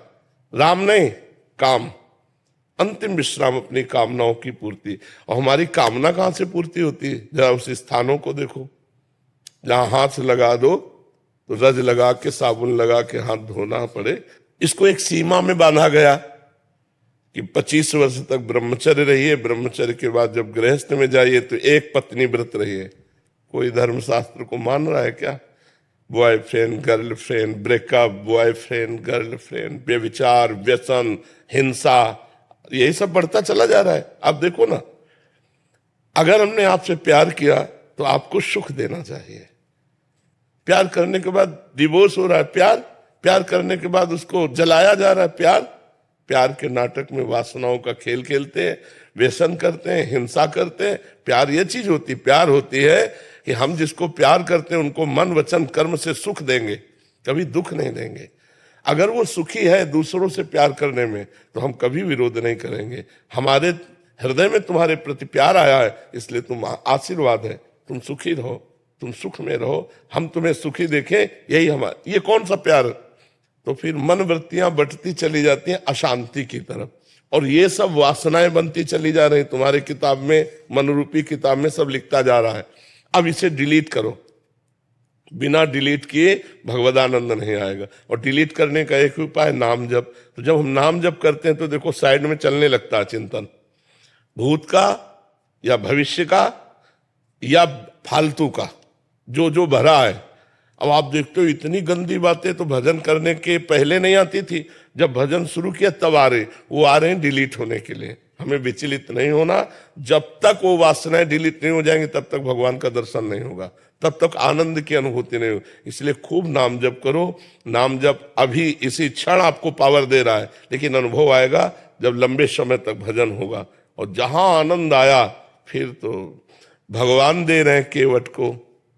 राम नहीं, काम। अंतिम विश्राम अपनी कामनाओं की पूर्ति। और हमारी कामना कहाँ से पूर्ति होती है? जरा उस स्थानों को देखो जहां हाथ लगा दो तो रज लगा के साबुन लगा के हाथ धोना पड़े। इसको एक सीमा में बांधा गया कि 25 वर्ष तक ब्रह्मचर्य रहिए, ब्रह्मचर्य के बाद जब गृहस्थ में जाइए तो एक पत्नी व्रत रहिए। कोई धर्मशास्त्र को मान रहा है क्या? Boyfriend girlfriend, breakup, boyfriend girlfriend, व्यभिचार, व्यसन, हिंसा, यही सब बढ़ता चला जा रहा है। आप देखो ना, अगर हमने आपसे प्यार किया तो आपको सुख देना चाहिए। प्यार करने के बाद डिवोर्स हो रहा है, प्यार करने के बाद उसको जलाया जा रहा है। प्यार के नाटक में वासनाओं का खेल खेलते हैं, व्यसन करते हैं, हिंसा करते हैं। प्यार ये चीज होती, प्यार होती है कि हम जिसको प्यार करते हैं उनको मन वचन कर्म से सुख देंगे, कभी दुख नहीं देंगे। अगर वो सुखी है दूसरों से प्यार करने में तो हम कभी विरोध नहीं करेंगे। हमारे हृदय में तुम्हारे प्रति प्यार आया है, इसलिए तुम आशीर्वाद है, तुम सुखी रहो, तुम सुख में रहो, हम तुम्हें सुखी देखें, यही हमारा। ये कौन सा प्यार? तो फिर मन वृत्तियां बढ़ती चली जाती हैं अशांति की तरफ, और ये सब वासनाएं बनती चली जा रही। तुम्हारे किताब में, मनरूपी किताब में सब लिखता जा रहा है। अब इसे डिलीट करो। बिना डिलीट किए भगवदानंद नहीं आएगा। और डिलीट करने का एक उपाय नाम जप। तो जब हम नाम जप करते हैं तो देखो साइड में चलने लगता है चिंतन, भूत का या भविष्य का या फालतू का, जो भरा है। अब आप देखते हो इतनी गंदी बातें तो भजन करने के पहले नहीं आती थी, जब भजन शुरू किया तब आ रहे, वो आ रहे हैं डिलीट होने के लिए। हमें विचलित नहीं होना। जब तक वो वासनाएं डिलीट नहीं हो जाएंगी तब तक भगवान का दर्शन नहीं होगा, तब तक आनंद की अनुभूति नहीं होगी। इसलिए खूब नाम जप करो। नाम जप अभी इसी क्षण आपको पावर दे रहा है, लेकिन अनुभव आएगा जब लंबे समय तक भजन होगा। और जहां आनंद आया फिर तो भगवान दे रहे हैं केवट को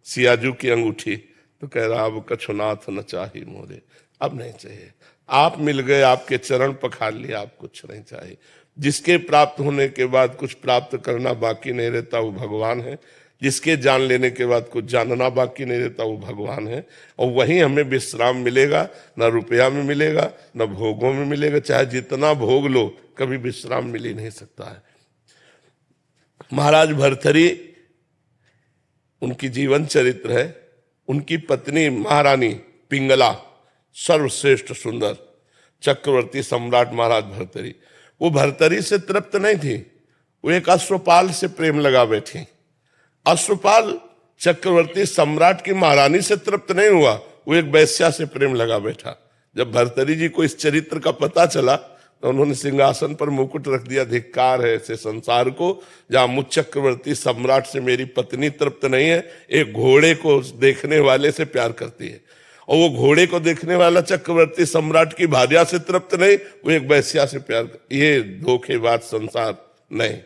सियाजू की अंगूठी, तो कह रहा अब कछुनाथ न चाही मोरे, अब नहीं चाहिए। आप मिल गए, आपके चरण पखार लिए, आप कुछ नहीं चाहिए। जिसके प्राप्त होने के बाद कुछ प्राप्त करना बाकी नहीं रहता वो भगवान है। जिसके जान लेने के बाद कुछ जानना बाकी नहीं रहता वो भगवान है। और वहीं हमें विश्राम मिलेगा, ना रुपया में मिलेगा, ना भोगों में मिलेगा। चाहे जितना भोग लो, कभी विश्राम मिल ही नहीं सकता है। महाराज भर्तरी, उनकी जीवन चरित्र है। उनकी पत्नी महारानी पिंगला, सर्वश्रेष्ठ सुंदर चक्रवर्ती सम्राट महाराज भर्तरी, वो भर्तरी से तृप्त नहीं थी, वो एक अश्वपाल से प्रेम लगा बैठी। अश्वपाल चक्रवर्ती सम्राट की महारानी से तृप्त नहीं हुआ, वो एक वैश्या से प्रेम लगा बैठा। जब भर्तरी जी को इस चरित्र का पता चला तो उन्होंने सिंहासन पर मुकुट रख दिया। धिक्कार है ऐसे संसार को जहां मुझ चक्रवर्ती सम्राट से मेरी पत्नी तृप्त नहीं है, एक घोड़े को देखने वाले से प्यार करती है। और वो घोड़े को देखने वाला चक्रवर्ती सम्राट की भार्या से तृप्त नहीं, वो एक वैश्या से प्यार कर। ये धोखेबाज संसार नहीं।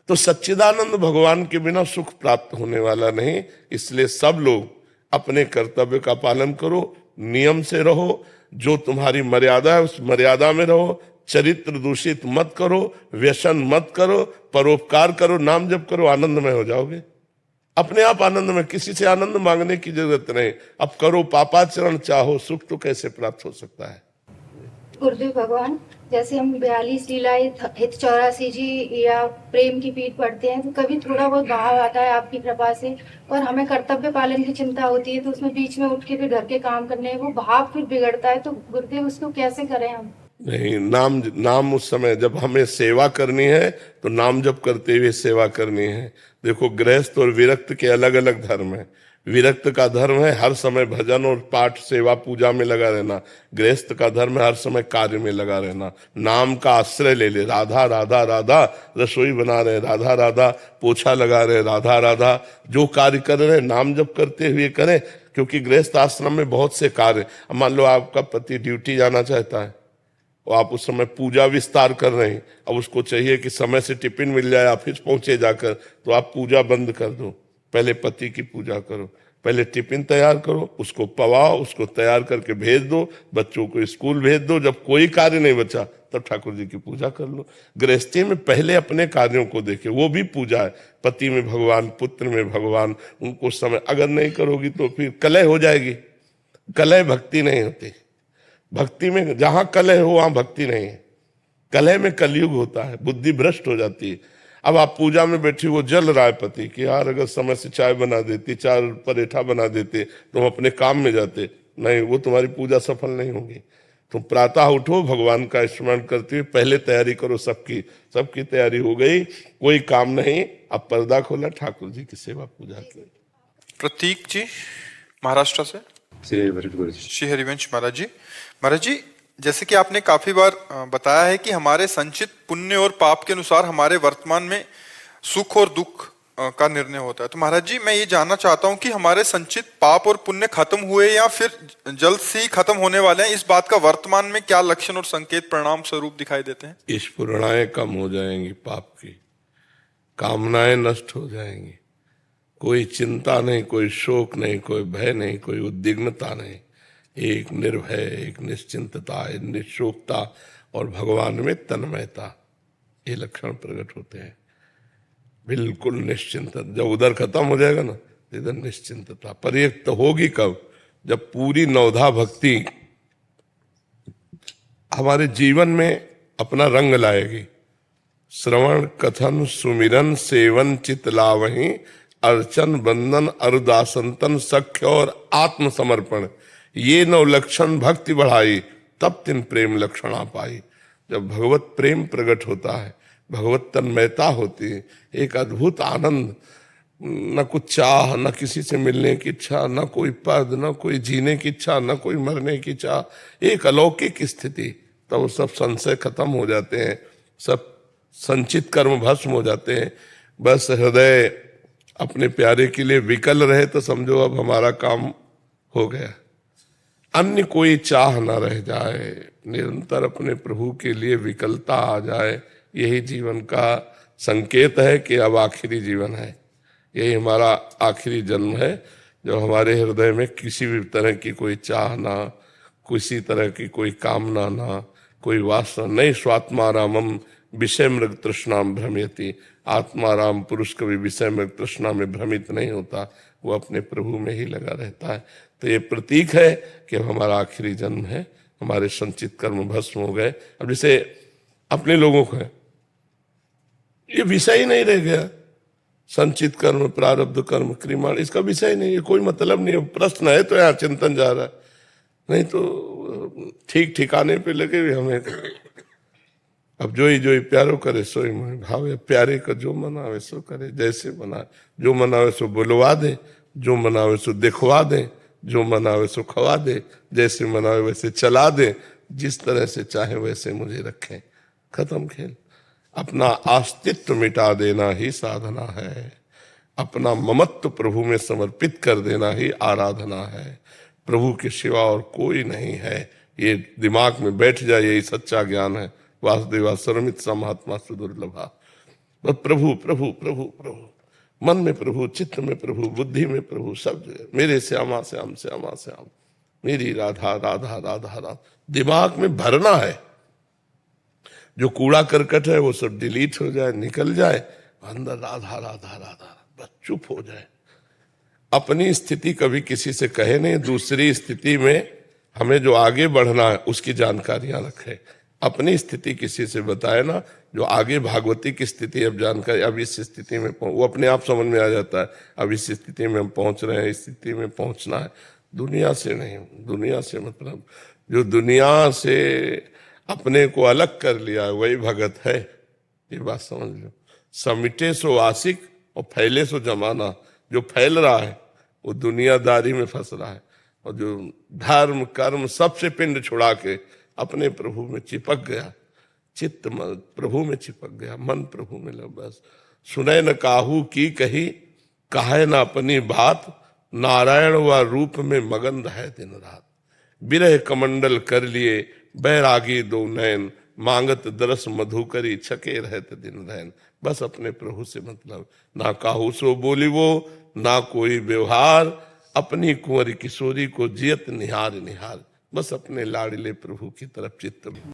तो सच्चिदानंद भगवान के बिना सुख प्राप्त होने वाला नहीं। इसलिए सब लोग अपने कर्तव्य का पालन करो, नियम से रहो, जो तुम्हारी मर्यादा है उस मर्यादा में रहो, चरित्र दूषित मत करो, व्यसन मत करो, परोपकार करो, नाम जप करो, आनंदमय हो जाओगे। अपने आप आनंद में, किसी से आनंद मांगने की जरूरत नहीं। अब करो पापाचरण, चाहो सुख तो कैसे प्राप्त हो सकता है। गुरुदेव भगवान, जैसे हम 42 लीलाएं, हित 84 जी या प्रेम की पीठ पढ़ते हैं, तो कभी थोड़ा बहुत भाव आता है आपकी कृपा से, और हमें कर्तव्य पालन की चिंता होती है, तो उसमें बीच में उठ के फिर घर के काम करने हैं, वो भाव फिर बिगड़ता है, तो गुरुदेव उसको कैसे करें हम? नहीं, नाम उस समय जब हमें सेवा करनी है तो नाम जप करते हुए सेवा करनी है। देखो, गृहस्थ और विरक्त के अलग अलग धर्म है। विरक्त का धर्म है हर समय भजन और पाठ सेवा पूजा में लगा रहना। गृहस्थ का धर्म है हर समय कार्य में लगा रहना। नाम का आश्रय ले ले, राधा राधा राधा, रसोई बना रहे राधा राधा, पोछा लगा रहे राधा राधा, जो कार्य कर रहे नाम जप करते हुए करें, क्योंकि गृहस्थ आश्रम में बहुत से कार्य। मान लो आपका पति ड्यूटी जाना चाहता है और आप उस समय पूजा विस्तार कर रहे हैं, अब उसको चाहिए कि समय से टिफिन मिल जाए ऑफिस पहुंचे जाकर, तो आप पूजा बंद कर दो, पहले पति की पूजा करो, पहले टिफिन तैयार करो, उसको पवाओ, उसको तैयार करके भेज दो, बच्चों को स्कूल भेज दो, जब कोई कार्य नहीं बचा तब ठाकुर जी की पूजा कर लो। गृहस्थी में पहले अपने कार्यों को देखे, वो भी पूजा है। पति में भगवान, पुत्र में भगवान, उनको समय अगर नहीं करोगी तो फिर कलह हो जाएगी। कलह भक्ति नहीं होती। भक्ति में जहां कलह हो वहां भक्ति नहीं है। कलह में कलयुग होता है, बुद्धि भ्रष्ट हो जाती है। अब आप पूजा में बैठी, वो जल रहा है पति कि यार अगर समय से चाय बना देती, 4 परेठा बना देते तो हम अपने काम में जाते। नहीं, वो तुम्हारी पूजा सफल नहीं होगी। तुम प्रातः उठो, भगवान का स्मरण करते हुए पहले तैयारी करो। सबकी तैयारी हो गई, कोई काम नहीं, अब पर्दा खोला, ठाकुर जी की सेवा पूजा की। प्रतीक जी महाराष्ट्र से। श्री श्री हरिवंश महाराज जी, जैसे कि आपने काफी बार बताया है कि हमारे संचित पुण्य और पाप के अनुसार हमारे वर्तमान में सुख और दुख का निर्णय होता है। तो महाराज जी, मैं ये जानना चाहता हूँ कि हमारे संचित पाप और पुण्य खत्म हुए या फिर जल्द से ही खत्म होने वाले हैं, इस बात का वर्तमान में क्या लक्षण और संकेत परिणाम स्वरूप दिखाई देते हैं? स्फुरणाएं कम हो जाएंगी, पाप की कामनाएं नष्ट हो जाएंगी, कोई चिंता नहीं, कोई शोक नहीं, कोई भय नहीं, कोई उद्विग्नता नहीं, एक निर्भय, एक निश्चिंतता, एक निशोकता और भगवान में तन्मयता, ये लक्षण प्रकट होते हैं। बिल्कुल निश्चिंत। जब उधर खत्म हो जाएगा ना, इधर निश्चिंतता। पर ये तो होगी कब? जब पूरी नवधा भक्ति हमारे जीवन में अपना रंग लाएगी। श्रवण कथन सुमिरन सेवन चित लावहीं, अर्चन बंदन अरुदासंतन सख्य और आत्मसमर्पण, ये 9 लक्षण भक्ति बढ़ाई, तब तिन प्रेम लक्षणा पाई। जब भगवत प्रेम प्रकट होता है, भगवत तन्मयता होती है, एक अद्भुत आनंद, न कुछ चाह, न किसी से मिलने की इच्छा, न कोई पद, न कोई जीने की इच्छा, न कोई मरने की इच्छा, एक अलौकिक स्थिति। तब तो सब संशय खत्म हो जाते हैं, सब संचित कर्म भस्म हो जाते हैं। बस हृदय अपने प्यारे के लिए विकल रहे तो समझो अब हमारा काम हो गया। अन्य कोई चाह न रह जाए, निरंतर अपने प्रभु के लिए विकलता आ जाए, यही जीवन का संकेत है कि अब आखिरी जीवन है, यही हमारा आखिरी जन्म है। जो हमारे हृदय में किसी भी तरह की कोई चाह ना, किसी तरह की कोई कामना ना, कोई वासना नहीं। स्वात्मारामम विषय मृग तृष्णाम भ्रमयति, आत्माराम पुरुष कभी विषय मृग तृष्णा में भ्रमित नहीं होता, वो अपने प्रभु में ही लगा रहता है। तो ये प्रतीक है कि अब हमारा आखिरी जन्म है, हमारे संचित कर्म भस्म हो गए। अब जैसे अपने लोगों को है, ये विषय ही नहीं रह गया। संचित कर्म, प्रारब्ध कर्म, क्रियाण, इसका विषय नहीं है, कोई मतलब नहीं है। प्रश्न है तो यहाँ चिंतन जा रहा है, नहीं तो ठीक ठिकाने पे लगे हुए हमें। अब जो ही प्यारो करे सोई मोहि भावे, प्यारे का जो मनावे सो करे, जैसे मनावे, जो मनावे सो बुलवा दे, जो मनावे सो दिखवा दे, जो मनावे सो खवा दे, जैसे मनावे वैसे चला दे, जिस तरह से चाहे वैसे मुझे रखें। खत्म खेल। अपना अस्तित्व मिटा देना ही साधना है, अपना ममत्व प्रभु में समर्पित कर देना ही आराधना है। प्रभु के सिवा और कोई नहीं है, ये दिमाग में बैठ जाए, यही सच्चा ज्ञान है। वासुदेवा सर्वमित सा महात्मा सुदुर्लभा। बस प्रभु प्रभु प्रभु प्रभु, मन में प्रभु, चित्त में प्रभु, बुद्धि में प्रभु, सब जगह मेरे श्यामा श्याम श्यामा श्याम, मेरी राधा राधा राधा राधा। दिमाग में भरना है, जो कूड़ा करकट है वो सब डिलीट हो जाए, निकल जाए, अंदर राधा राधा राधा, बस चुप हो जाए। अपनी स्थिति कभी किसी से कहे नहीं, दूसरी स्थिति में हमें जो आगे बढ़ना है उसकी जानकारियां रखे। अपनी स्थिति किसी से बताए ना, जो आगे भागवती की स्थिति अब जानकारी, अब इस स्थिति में वो अपने आप समझ में आ जाता है, अब इस स्थिति में हम पहुंच रहे हैं, इस स्थिति में पहुंचना है। दुनिया से नहीं, दुनिया से मतलब जो दुनिया से अपने को अलग कर लिया वही भगत है, ये बात समझ लो। समिटे सो आशिक और फैले सो जमाना। जो फैल रहा है वो दुनियादारी में फंस रहा है, और जो धर्म कर्म सबसे पिंड छुड़ा के अपने प्रभु में चिपक गया, चित्त प्रभु में चिपक गया, मन प्रभु में लग, बस सुने न काहू की कही, कहे न अपनी बात, नारायण व रूप में मगन रहे दिन रात। बिरह कमंडल कर लिए बैरागी दो नैन, मांगत दरस मधुकरी छके रहते दिन रहन। बस अपने प्रभु से मतलब, ना काहू सो बोली वो, ना कोई व्यवहार, अपनी कुंवरी किशोरी को जियत निहार निहार। बस अपने लाडले प्रभु की तरफ चित्त